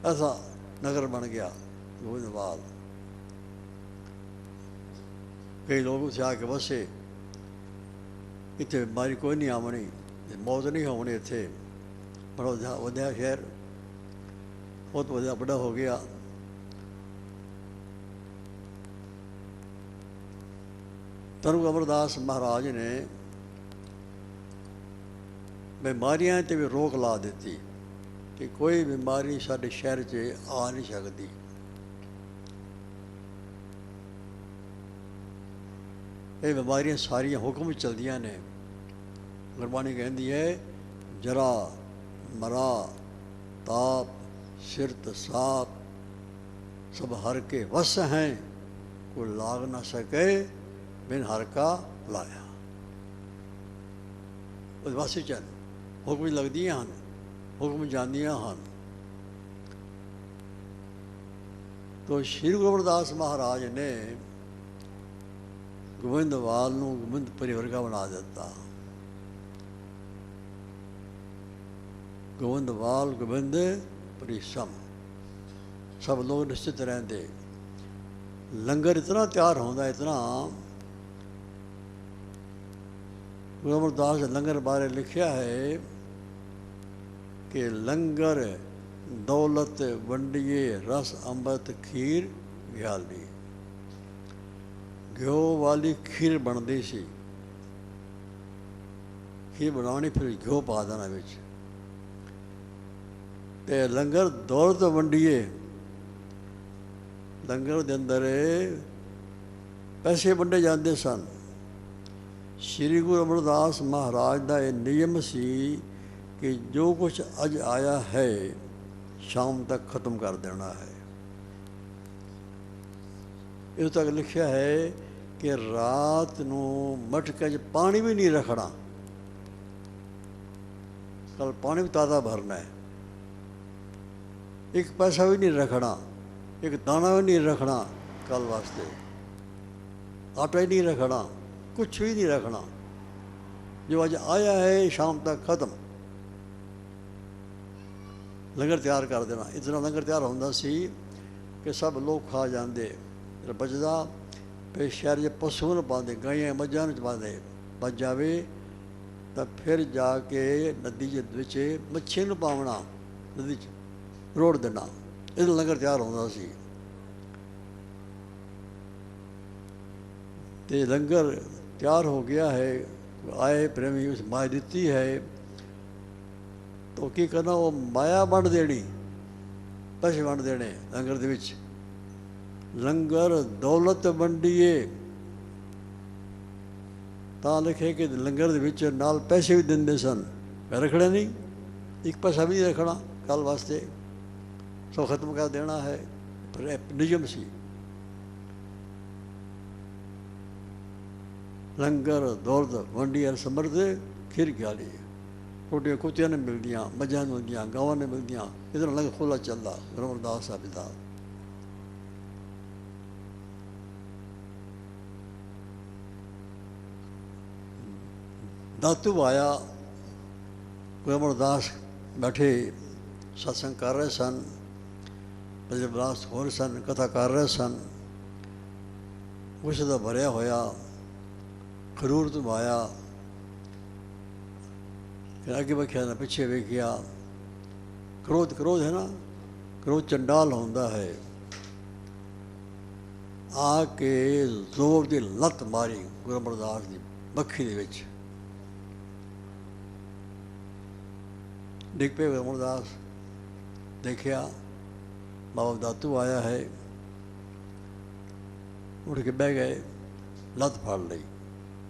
ऐसा नगर बन गया गोविंदवाल। कई लोग उसे आके बसे, इतने बीमारी कोई नहीं आनी, मौत नहीं होनी, इतने बड़ा वधिया शहर, बहुत वधिया बड़ा हो गया। धन गुरु अमरदास महाराज ने बीमारियां ते भी रोक ला दी कि कोई बीमारी साडे शहर च आ नहीं सकती। ये बीमारियां सारियां हुक्म चलदियां ने। गुरबाणी कहती है जरा मरा ताप सिरत साप सब हर के वस हैं, कोई लाग ना सके बिन हर का लाया। वस चन हुक्म लगदियां हैं, हुक्म जानियां हैं। तो श्री गुरु अमरदास महाराज ने गोविंदवाल नूं गोविंदपुरी वर्गा बना दिता। गोविंदवाल गोविंदपुरी सम, सब लोग निश्चित रहते। लंगर इतना तैयार होंदा, इतना गुरु अमरदास लंगर बारे लिखा है कि लंगर दौलत वंडिए रस अमृत खीर व्याली। घ्यो वाली खीर बनती सी, खीर बनानी फिर घ्यो पा देना बिच, ते लंगर दौलत वंडिए, लंगर के अंदर पैसे वंडे जाते सन। श्री गुरु अमरदास महाराज का यह नियम सी कि जो कुछ अज आया है शाम तक खत्म कर देना है। इस तक लिखा है कि रात को मटके च पानी भी नहीं रखना, कल पानी भी ताज़ा भरना है, एक पैसा भी नहीं रखना, एक दाना भी नहीं रखना कल वास्ते, आटा ही नहीं रखना, कुछ भी नहीं रखना। जो अज आया है शाम तक खत्म, लंगर तैयार कर देना। इतना लंगर तैयार होंदा सी कि सब लोग खा जाते। बचदा फिर शहर च पशु न पाते, गाइयां मझां च पाते, बच जाए तो फिर जाके नदी के मच्छी न पावना, नदी च रोड़ देना। इस लंगर तैयार होंदा सी। ते लंगर तैयार हो गया है, आए प्रेमी उस माया दी है तो की करना, वो माया वंड देनी, पैसे वंड देने लंगर दे विच। लंगर दौलत वंडिए, तां लिखे कि लंगर दे विच नाल पैसे भी दिंदे सन, रखड़े नहीं, एक पैसा भी नहीं रखना कल वास्ते, सब खत्म कर देना है, नियम सी। लंगर दौड़ वंडियां समर्थ खीर ग्याली, रोटियां कुत्तियां ने मिलदियां, मझां मिलदियां, गावां ने मिलदियां, इधर लंगर खुला चलता। गुरु अमरदास साहब पिता दातू आया, गुरु अमरदास बैठे सत्संग कर रहे सन, बजरविलास हो रहे सन, कथा कर रहे सन। कुछ का भरिया होया खरूर तो आया, फिर अगे वेख्या ना पिछे वेख्या। क्रोध क्रोध है ना, क्रोध चंडाल होंदा है। आके जोर की लत मारी गुरु अमरदास की बखी दे विच, डिग पे गुरु अमरदास। देखिया बाबा दातू आया है, उठ के बह गए, लत फाड़ ली,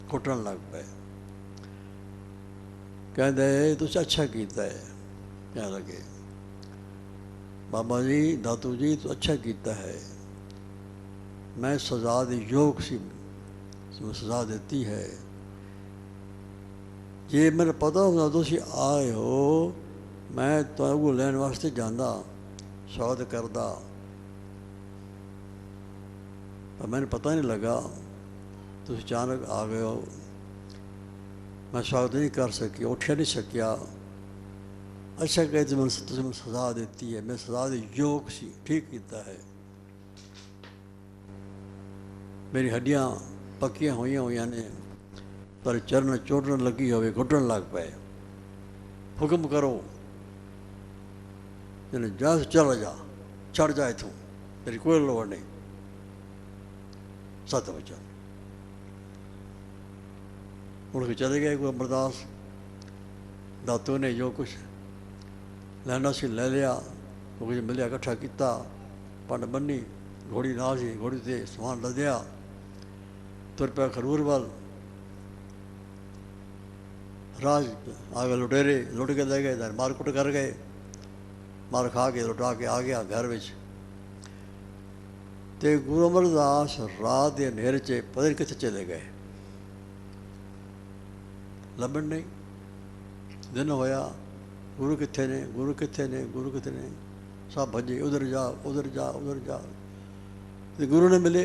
कुटन लग पे। कहते तुझे अच्छा किया है। कह लगे बाबा जी दातू जी तो अच्छा किया है, मैं सजा दी योग सी, सजा देती है। जे मेरे पता होंदा तुसी आए हो, मैं तुहानू लैन वास्ते जांदा, स्वागत करदा, पर मैंने पता नहीं लगा तुम अचानक आ गए हो। मैं स्वागत नहीं कर सकी, उठ नहीं सकिया। अच्छा कहते तुम सजा देती है, मैं सजा दे योग सी, ठीक किया है। मेरी हड्डियां पक्कियां हुई ने, पर चरण चोटन लगी हो, घुटन लग पे। हुक्म करो, जा चल जा, चढ़ जा इथों, तेरी कोई लोड़ नहीं। सत वचन उड़ के चले गए गुरु अमरदास। दातू ने जो कुछ लैना सी ले लिया, वो कुछ मिलिया इकट्ठा किया, पंड बन्नी, घोड़ी नाल सी, घोड़ी से समान लदया, तुर पिया खरूर वाल। राज आ गए लुटेरे, लुट के ले गए, मार कुट कर गए, मार खा के लुटा के आ गया घर में। तो गुरु अमरदास रात के अंधेरे च पता नहीं कितने चले गए, लभन नहीं। दिन होया, गुरु कितने ने, गुरु कितने ने, गुरु कितने ने, सब भजे उधर जा उधर जा उधर जा। तो गुरु ने मिले,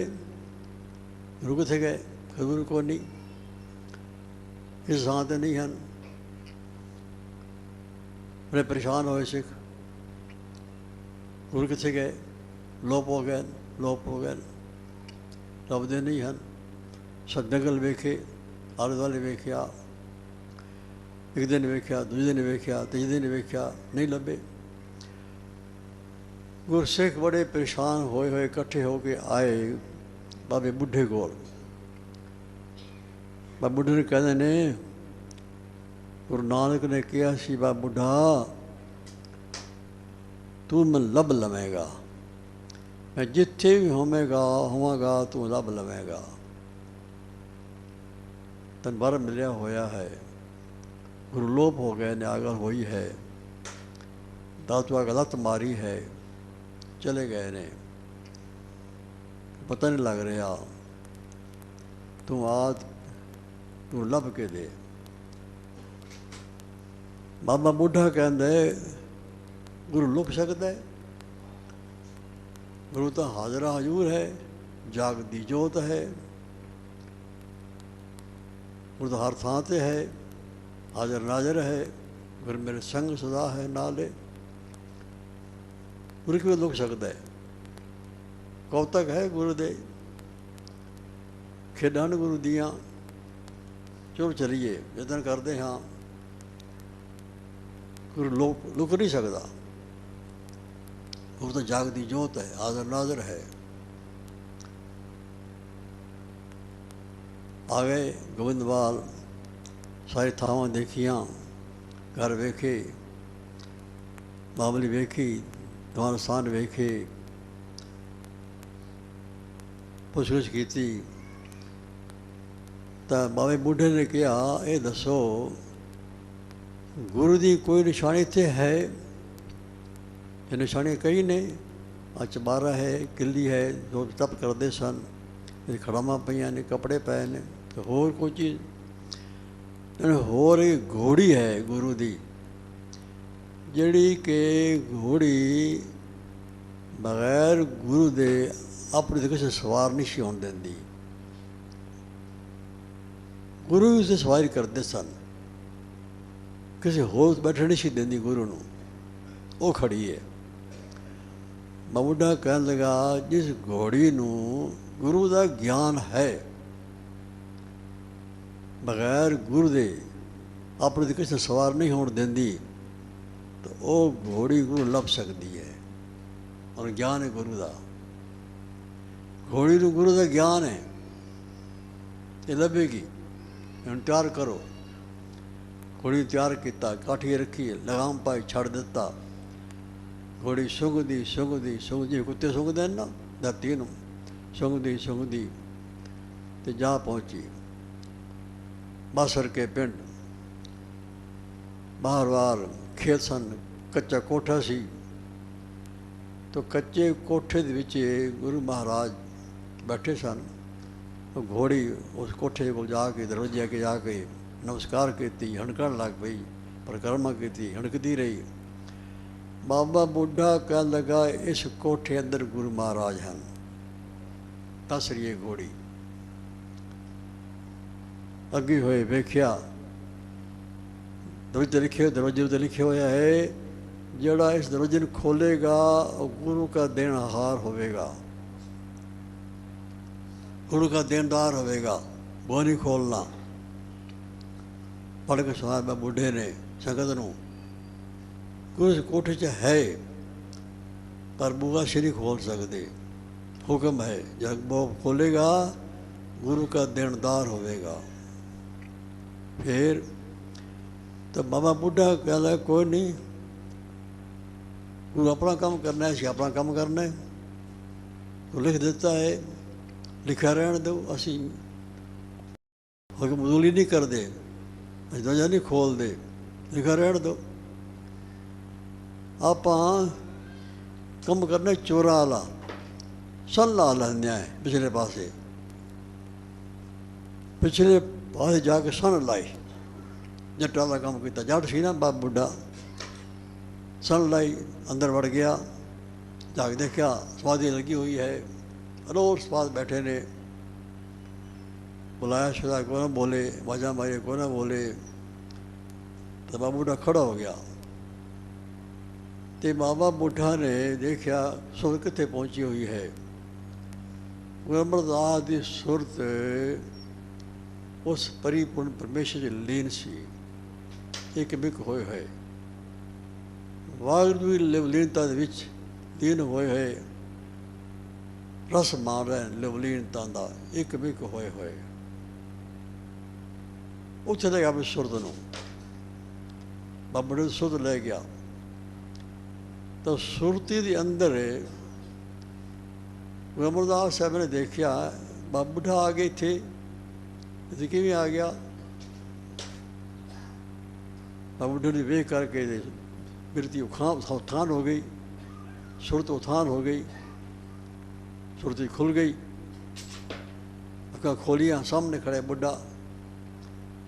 गुरु कितने गए, गुरु को नहीं, इस थां ते नहीं हैं। बड़े परेशान होए सिख, गुरु कितने गए, लोप हो गए, लोप हो गए, लभदे नहीं हैं। सब जंगल वेखे, आले दुआले वेख्या, एक दिन वेख्या, दूजे दिन वेख्या, तीजे दिन वेख्या, नहीं लभे। गुरसिख बड़े परेशान होए होए इकट्ठे होके आए बाबे बुढ़े कोल। बाबा बुढ़े ने कहते ने, गुरु नानक ने कहा सी, बाबा बुढ़ा तू मैं लभ लवेगा, मैं जिथे भी होवांगा तू लभ लवेगा। तन बर मिलिया होया है, गुरु लोप हो गए ने, आगल हुई है, दातुआ गलत मारी है, चले गए ने, पता नहीं लग रहा। तू आ, तू लभ के दे। बाबा बुढ़ा कहते गुरु लुक सकता है, गुरु तो हाजरा हजूर है, जागदी जोत है, गुरु तो हर थां ते है, हाजर नाजर है, गुरु मेरे संग सदा है नाले। गुरु क्यों लुक सकता है? कौतक है गुरु दे, खेडां गुरु दियां। चलो चलिए यतन करते हाँ, गुरु लुक नहीं सकता। गुरु तो जागदी जोत है, हाजर नाजर है। आ गए गोविंदवाल, सारी थावां देखियां, घर वेखे, बावली वेखी, दीवान स्थान वेखे, पुछगिछ की। तो बाबे बूढ़े ने कहा, ये दसो गुरु की कोई निशानी इत्थे है? ये निशानियाँ कई ने, चबारा है, किली है, जो तप करते सन, खड़ावां पईयां ने, कपड़े पए ने, तो होर कोई चीज़ होर एक घोड़ी है गुरु की, जिहड़ी कि घोड़ी बगैर गुरु दे अपने किसी सवार नहीं सी होण दिंदी। गुरु भी उसकी सवारी करते सन, किसी होर बैठे नहीं सी देंदी गुरु नूं, वो खड़ी है। मैं बुढ़ा कहन लगा, जिस घोड़ी नूं गुरु का ज्ञान है, बगैर गुरु दे अपने किसी सवार नहीं होण दिंदी, तो वो घोड़ी गुरु लभ सकती है। और ज्ञान है गुरु का, घोड़ी नूं गुरु का ज्ञान है, ये लभेगी। ਹੁਣ ਤਿਆਰ करो, घोड़ी तैयार किया, काठी रखी, लगाम पाई, छड़ दिता, घोड़ी सुंघदी सुंघदी सुंघदी, कुत्ते सुंघते हैं ना धरती नूं, सुंघदी सुंघदी ते जा पहुँची बासर के पिंड। बाहर बाहर खेत सन, कच्चा कोठा सी, तो कच्चे कोठे दे विच गुरु महाराज बैठे सन। तो घोड़ी उस कोठे को जाके दरवाजे के जाके नमस्कार की, हणकण लग पई, परिक्रमा की, हणकती रही। बाबा बुढ़ा कह लगा, इस कोठे अंदर गुरु महाराज हैं। दस रही है घोड़ी, अगे होए वेख्या, दरवाजे लिखे, दरवाजे उत्ते लिखे होया है, जड़ा इस दरवाजे को खोलेगा गुरु का देनहार होवेगा, गुरु का देनदार होवेगा, वो नहीं खोलना। पढ़ के सुनाया बुढ़े ने संगत नूं, गुरु कोठे च है पर बूहा से नहीं खोल सकते, हुक्म है, जब वो खोलेगा गुरु का देनदार होवेगा। फिर तो बाबा बुढ़ा कह लगा, कोई नहीं, गुरु अपना काम करना है, अपना काम करना है, तो लिख देता है, लिखा रहन दो, असी मजदूरी नहीं करते, दरवाजा नहीं खोलते, लिखा रहन दो। आप कम करना चोरा वाला, सन ला लेंदे है पिछले पासे, पिछले पासे जाके सन लाई, जट वाला काम किया, जट सी ना बाप बुढ़ा, सन लाई, अंदर वड़ गया, जाके देखा समाधि लगी हुई है, रोज पास बैठे ने, बुलाया शुदा को ना बोले, वाजा मारे को ना बोले, तो बाबा बूढ़ा खड़ा हो गया। तो बाबा बूढ़ा ने देखा सुर कितने पहुंची हुई है, अमरदास की सुरत उस परिपूर्ण परमेश्वर की लीन सी, एक मिक होए है, वागुरू की लीनता लीन होए है, रस मार रहे लवलीनता का एक मिक होए होए। उत्थे ले गया अपनी सुरत नूं, बाबा ने सुरत ले गया, तो सुरती के अंदर अमरदास साहब ने देखा बाबा बुढ़ा आ गए थे, इतने किवें आ गया। बाबा बुढ़े ने वेख करके बिरती उत्थान हो गई, सुरत उत्थान हो गई, सुरती खुल गई, अक्खां खोलियां, सामने खड़े बुढ़ा,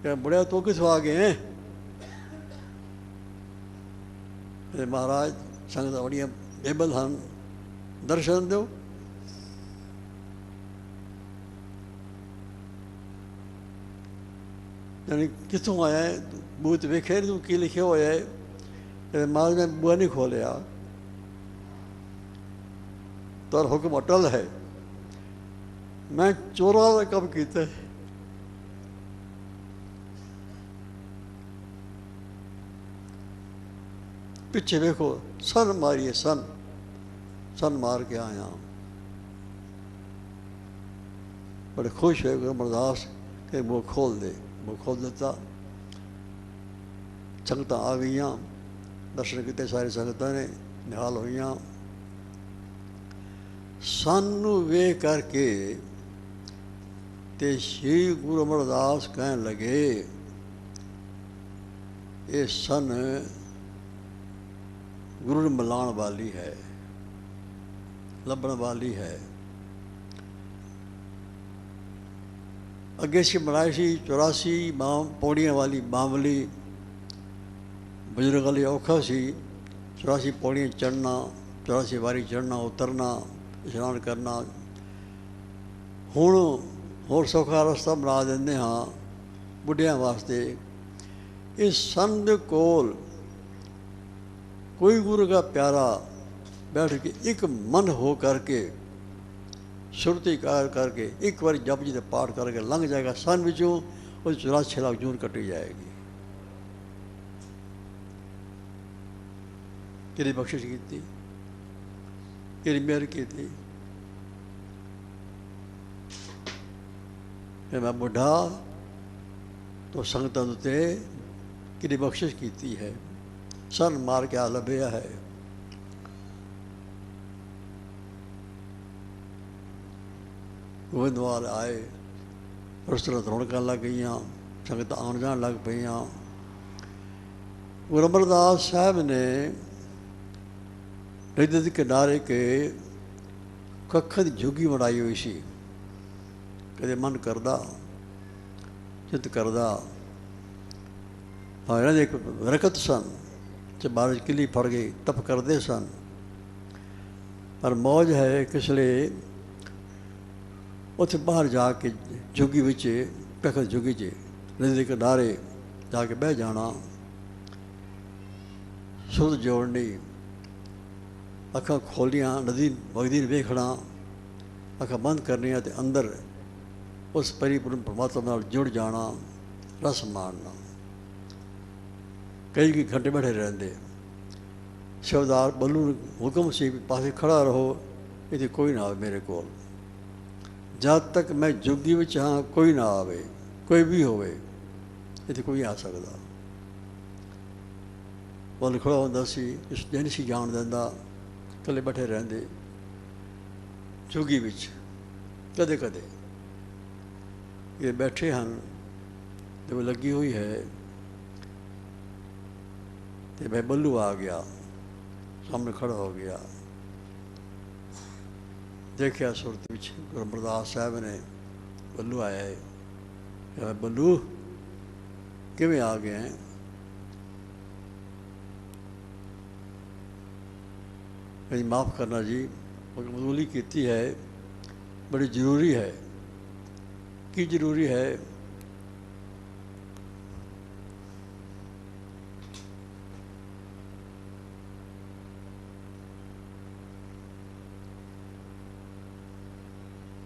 क्या बुढ़िया तो किसों आ गए हैं? महाराज संगत बड़िया बेबल हैं, दर्शन दो। यानी कितों आया है, बूत वेखे तू की लिखे हुआ है, महाराज ने बुआ नहीं खोलिया, तो हुक्म अटल है, मैं चोरा का कम किया। पिछे देखो सन मारिए, सन मार के आया, बड़े खुश हुए अमरदास के मुँह खोल दे, मुँह खोल देता, संगत आ गई, दर्शन किए सारी संगत ने, निहाल हुई। सानू वे करके ते श्री गुरु अमरदास कहन लगे, ये सन गुरु ਨੂੰ ਮਿਲਾਉਣ वाली है, ਲੱਭਣ वाली है। ਅੱਗੇ ਸੀ ਬਣਾਈ ਸੀ 84 ਪੌੜੀਆਂ ਵਾਲੀ ਬਾਂਵਲੀ, ਬਜ਼ੁਰਗਾਂ ਲਈ ਔਖਾ ਸੀ 84 ਪੌੜੀਆਂ ਚੜ੍ਹਨਾ, 84 ਵਾਰੀ ਚੜ੍ਹਨਾ ਉਤਰਨਾ, ਇਸ਼ਨਾਨ ਕਰਨਾ। ਹੁਣ ਹੋਰ ਸੌਖਾ ਰਸਤਾ ਬਣਾ ਦਿੰਦੇ ਹਾਂ ਬੁੱਢਿਆਂ ਵਾਸਤੇ। ਇਸ ਸੰਤ ਕੋਲ ਕੋਈ ਗੁਰੂ ਦਾ ਪਿਆਰਾ ਬੈਠ ਕੇ ਇੱਕ ਮਨ ਹੋ ਕਰਕੇ ਸੁਰਤੀ ਕਾਰ ਕਰਕੇ ਇੱਕ ਵਾਰੀ ਜਪ ਜੀ ਦਾ ਪਾਠ ਕਰਕੇ ਲੰਘ ਜਾਏਗਾ, ਸੰਨ ਵਿੱਚੋਂ ਉਹ 84 ਲੱਖ ਜੂਨ ਕੱਟੀ ਜਾਏਗੀ। ਕਿਹੜੀ ਬਖਸ਼ਿਸ਼ ਕੀਤੀ, ਕਿਹੜੀ ਮਿਹਰ ਕੀਤੀ। ਮੈਂ ਬੁੱਢਾ ਤੋਂ ਸੰਗਤਾਂ ਉੱਤੇ ਕਿਹੜੀ ਬਖਸ਼ਿਸ਼ ਕੀਤੀ ਹੈ, ਸੰਨ ਮਾਰ ਕੇ ਆ ਲੱਭਿਆ ਹੈ। ਗੋਬਿੰਦਵਾਲ ਆਏ, ਉਸ ਤਰ੍ਹਾਂ ਰੌਣਕਾਂ ਲੱਗ ਗਈਆਂ, ਸੰਗਤਾਂ ਆਉਣ ਜਾਣ ਲੱਗ ਪਈਆਂ। ਗੁਰੂ ਅਮਰਦਾਸ ਸਾਹਿਬ ਨੇ ਨਦੀ ਦੇ ਕਿਨਾਰੇ ਕੇ ਕੱਖਾਂ ਦੀ ਝੁੱਗੀ ਬਣਾਈ ਹੋਈ ਸੀ। ਕਦੇ ਮਨ ਕਰਦਾ, ਚਿੱਤ ਕਰਦਾ, ਭਾਵੇਂ ਇਹਨਾਂ ਦੇ ਇੱਕ ਬਰਕਤ ਸਨ ਤੇ ਬਾਰਿਸ਼ ਕਿੱਲੀ ਫੜ ਗਈ, ਤਪ ਕਰਦੇ ਸਨ। ਪਰ ਮੌਜ ਹੈ ਕਿਸ ਲਈ ਉੱਥੇ ਬਾਹਰ ਜਾ ਕੇ ਝੁੱਗੀ ਵਿੱਚ, ਕੱਖਾਂ ਝੁੱਗੀ 'ਚ ਨਦੀ ਦੇ ਕਿਨਾਰੇ ਜਾ ਕੇ ਬਹਿ ਜਾਣਾ, ਸੁਧ ਜੋੜਨੀ, ਅੱਖਾਂ ਖੋਲ੍ਹੀਆਂ, ਨਦੀ ਵਗਦੀ ਨੂੰ ਵੇਖਣਾ, ਅੱਖਾਂ ਬੰਦ ਕਰਨੀਆਂ ਅਤੇ ਅੰਦਰ ਉਸ ਪਰਿਪੂਰਨ ਪਰਮਾਤਮਾ ਨਾਲ ਜੁੜ ਜਾਣਾ, ਰਸ ਮਾਣਨਾ। ਕਈ ਘੰਟੇ ਬੈਠੇ ਰਹਿੰਦੇ। ਸਰਦਾਰ ਬੱਲੂ ਨੂੰ ਹੁਕਮ ਸੀ ਪਾਸੇ ਖੜ੍ਹਾ ਰਹੋ, ਇੱਥੇ ਕੋਈ ਨਾ ਆਵੇ ਮੇਰੇ ਕੋਲ, ਜਦ ਤੱਕ ਮੈਂ ਜੁਗੀ ਵਿੱਚ ਹਾਂ ਕੋਈ ਨਾ ਆਵੇ, ਕੋਈ ਵੀ ਹੋਵੇ ਇੱਥੇ ਕੋਈ ਆ ਸਕਦਾ। ਬੱਲੂ ਖੜ੍ਹਾ ਹੁੰਦਾ ਸੀ, ਇਸ ਦਿਨ ਸੀ ਜਾਣ ਦਿੰਦਾ, ਇਕੱਲੇ ਬੈਠੇ ਰਹਿੰਦੇ ਜੁਗੀ ਵਿੱਚ। ਕਦੇ ਕਦੇ ਇਹ ਬੈਠੇ ਹਨ ਤੇ ਲੱਗੀ ਹੋਈ ਹੈ ਤੇ ਮੈਂ ਬੱਲੂ ਆ ਗਿਆ, ਸਾਹਮਣੇ ਖੜ੍ਹਾ ਹੋ ਗਿਆ। ਦੇਖਿਆ ਸੁਰਤ ਵਿੱਚ ਗੁਰੂ ਅਮਰਦਾਸ ਸਾਹਿਬ ਨੇ, ਬੱਲੂ ਆਇਆ ਹੈ। ਬੱਲੂ ਕਿਵੇਂ ਆ ਗਏ ਹੈ? ਕਹਿੰਦੀ ਮਾफ़ ਕਰਨਾ ਜੀ, ਮਜ਼ਦੂਰੀ ਕੀਤੀ ਹੈ, ਬੜੀ ਜ਼ਰੂਰੀ ਹੈ। ਕੀ ਜ਼ਰੂਰੀ ਹੈ?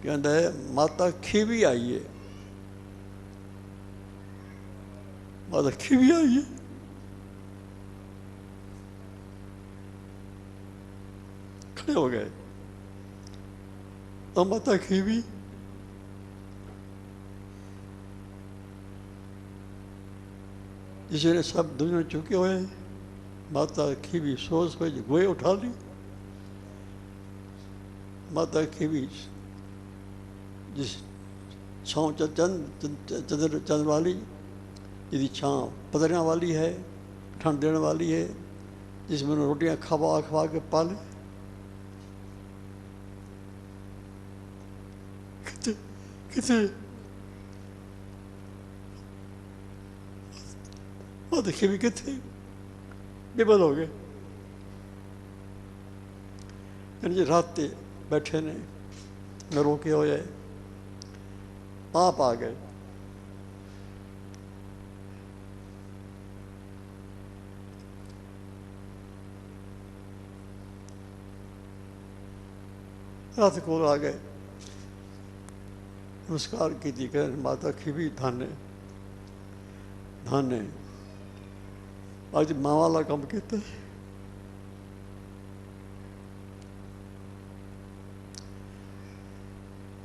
ਕਹਿੰਦਾ ਮਾਤਾ ਖੀਵੀ ਆਈ ਹੈ, ਮਾਤਾ ਖੀਵੀ ਆਈ ਹੈ। खड़े हो गए। और माता खीवी जिसने सब दुनिया चुके हुए, माता खीवी सोच पे गोए उठा ली। माता खीवी जिस छाँव चंद्र वाली, जिसकी छाँव पदरियाँ वाली है, ठंड देने वाली है, जिसमें रोटियाँ खवा खवा के पाले। कितने वो देखिए भी कितने बेबल हो गए। जी रात बैठे ने, मैं रोके हो जाए, आप आ गए। रात को आ गए, नमस्कार की थी, कह माता खीवी धाने धाने आज माँ वाला काम किया।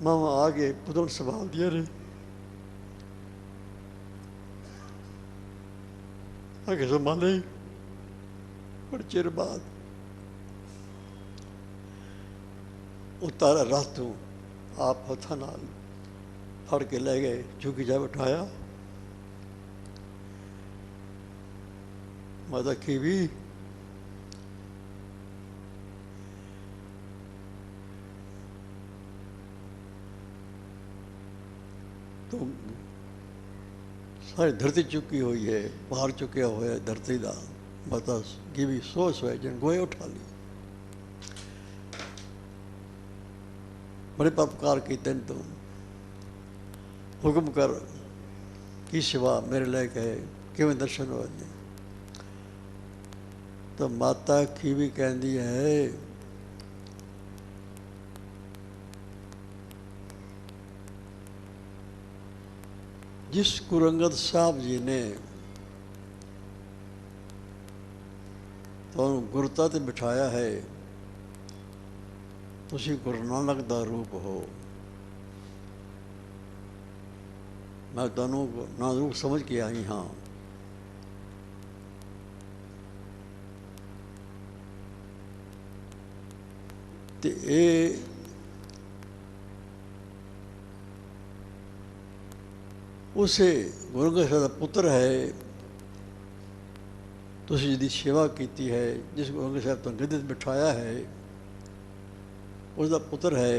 मामा आ गए, पुतल संभाल दिया रे, आगे संभाले बड़े चिर बाद उतारा रात तू आप हथा नाल फड़ के ले गए, झुकी जा बिठाया। माता खीवी तो सारी धरती चुकी हुई है, पहाड़ चुकिया हुआ है धरती का। माता खीवी सोच है जिन गोए उठा ली। बड़े परोपकार कीते तुम, हुक्म कर की सेवा मेरे लायक है, किवें दर्शन हो। तो माता खीवी कहती है जिस गुरु अंगद साहब जी ने तो गुरता ते बिठाया है, तुसी गुरु नानक दा रूप हो। मैं तुहानूं ना रूप समझ के आई हाँ। ते उसे गुरु अंगद साहब का पुत्र है, तुसी जिहदी सेवा की है, जिस गुरु अंगद साहब तो गिद्ध बिठाया है, उसका पुत्र है।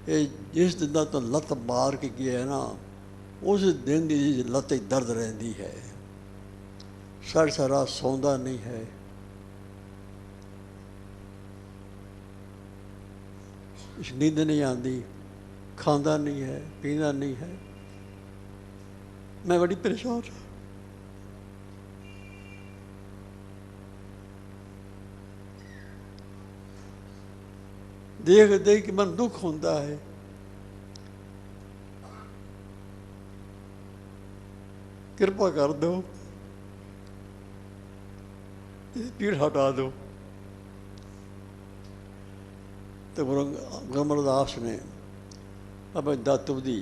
ये जिस दिन का तो लत मार के गया है ना, उस दिन की लत दर्द रहती है, सारा सारा सौंदा नहीं है। नींद नहीं आती, खांदा नहीं है, पींदा नहीं है। मैं बड़ी परेशान हूँ। देख देख के मन दुख होता है। कृपा कर दो, पीड़ हटा दो। तो गुरु अमरदास ने अपने दातू दी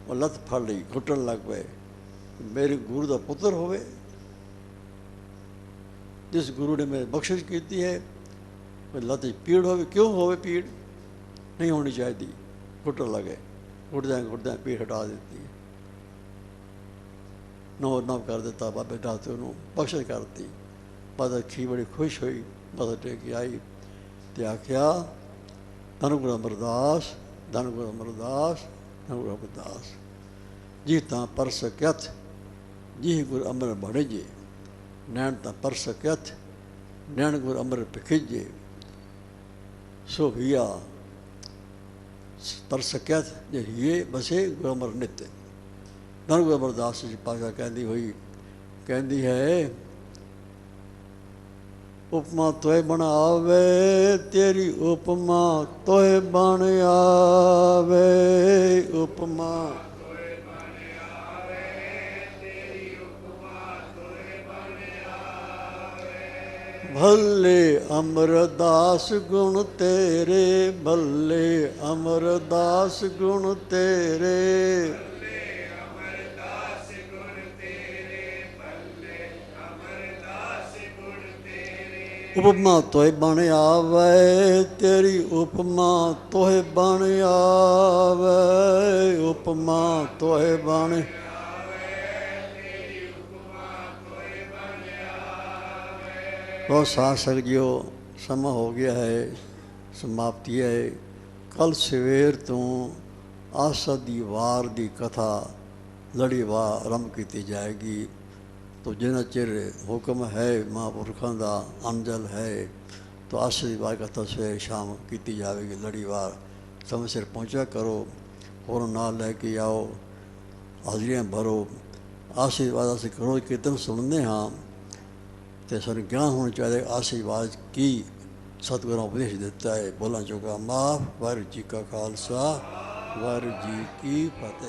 और लत फड़ ली, घुटन लग पे। मेरे गुरु का पुत्र होवे, जिस गुरु ने मेरी बख्शिश की है, लत पीड़ हो, क्यों हो पीड़ नहीं होनी चाहिए। घुटन लगे, घुटद्या पीड़ हटा देती है। नौ नव कर दिता बाबे दाते नूं बख्शिश करती। माता खी बड़ी खुश हुई, माता टेक आई ते आख्या धन गुरु अमरदास, धन गुरु अमरदास, धन गुरु अमरदास जी तां पर सक्यथ, जी गुरु अमर बणिजे। नैन तां पर सक्यथ, नैन गुरु अमर पिखिजे। सो हिया पर सक्यथ जे हिए बसे गुरु अमर नित। धन गुरु अमरदास जी पाशा कहती हुई कहती है उपमा तोय बण आवे, तेरी उपमा तोय बण आवे। उपमा भले अमरदास गुण तेरे, भले अमरदास गुण तेरे। उपमा तोय बण आवे, तेरी उपमा तोय बण आवे। उपमा तोय बण तो शासक जियो समा हो गया है, समाप्ति है। कल सवेर तो आसा दी वार दी कथा लड़ीवार आरंभ की जाएगी। तो जिन्ना चिर हुक्म है महापुरखों का अनजल है, तो आसा दी वार कथा सवेरे शाम की जाएगी लड़ीवार। समय सिर पहुँचा करो, होर नाल लैके आओ, हाजरियाँ भरो। आशीर्वाद असीं रोज़ कीर्तन सुनते हाँ, तो सानूं ज्ञान होना चाहिए आशीर्वाद की सतगुरां उपदेश दिता है। बोलां चुका माफ। वाहिगुरू जी का खालसा, वाहिगुरू जी की फतेह।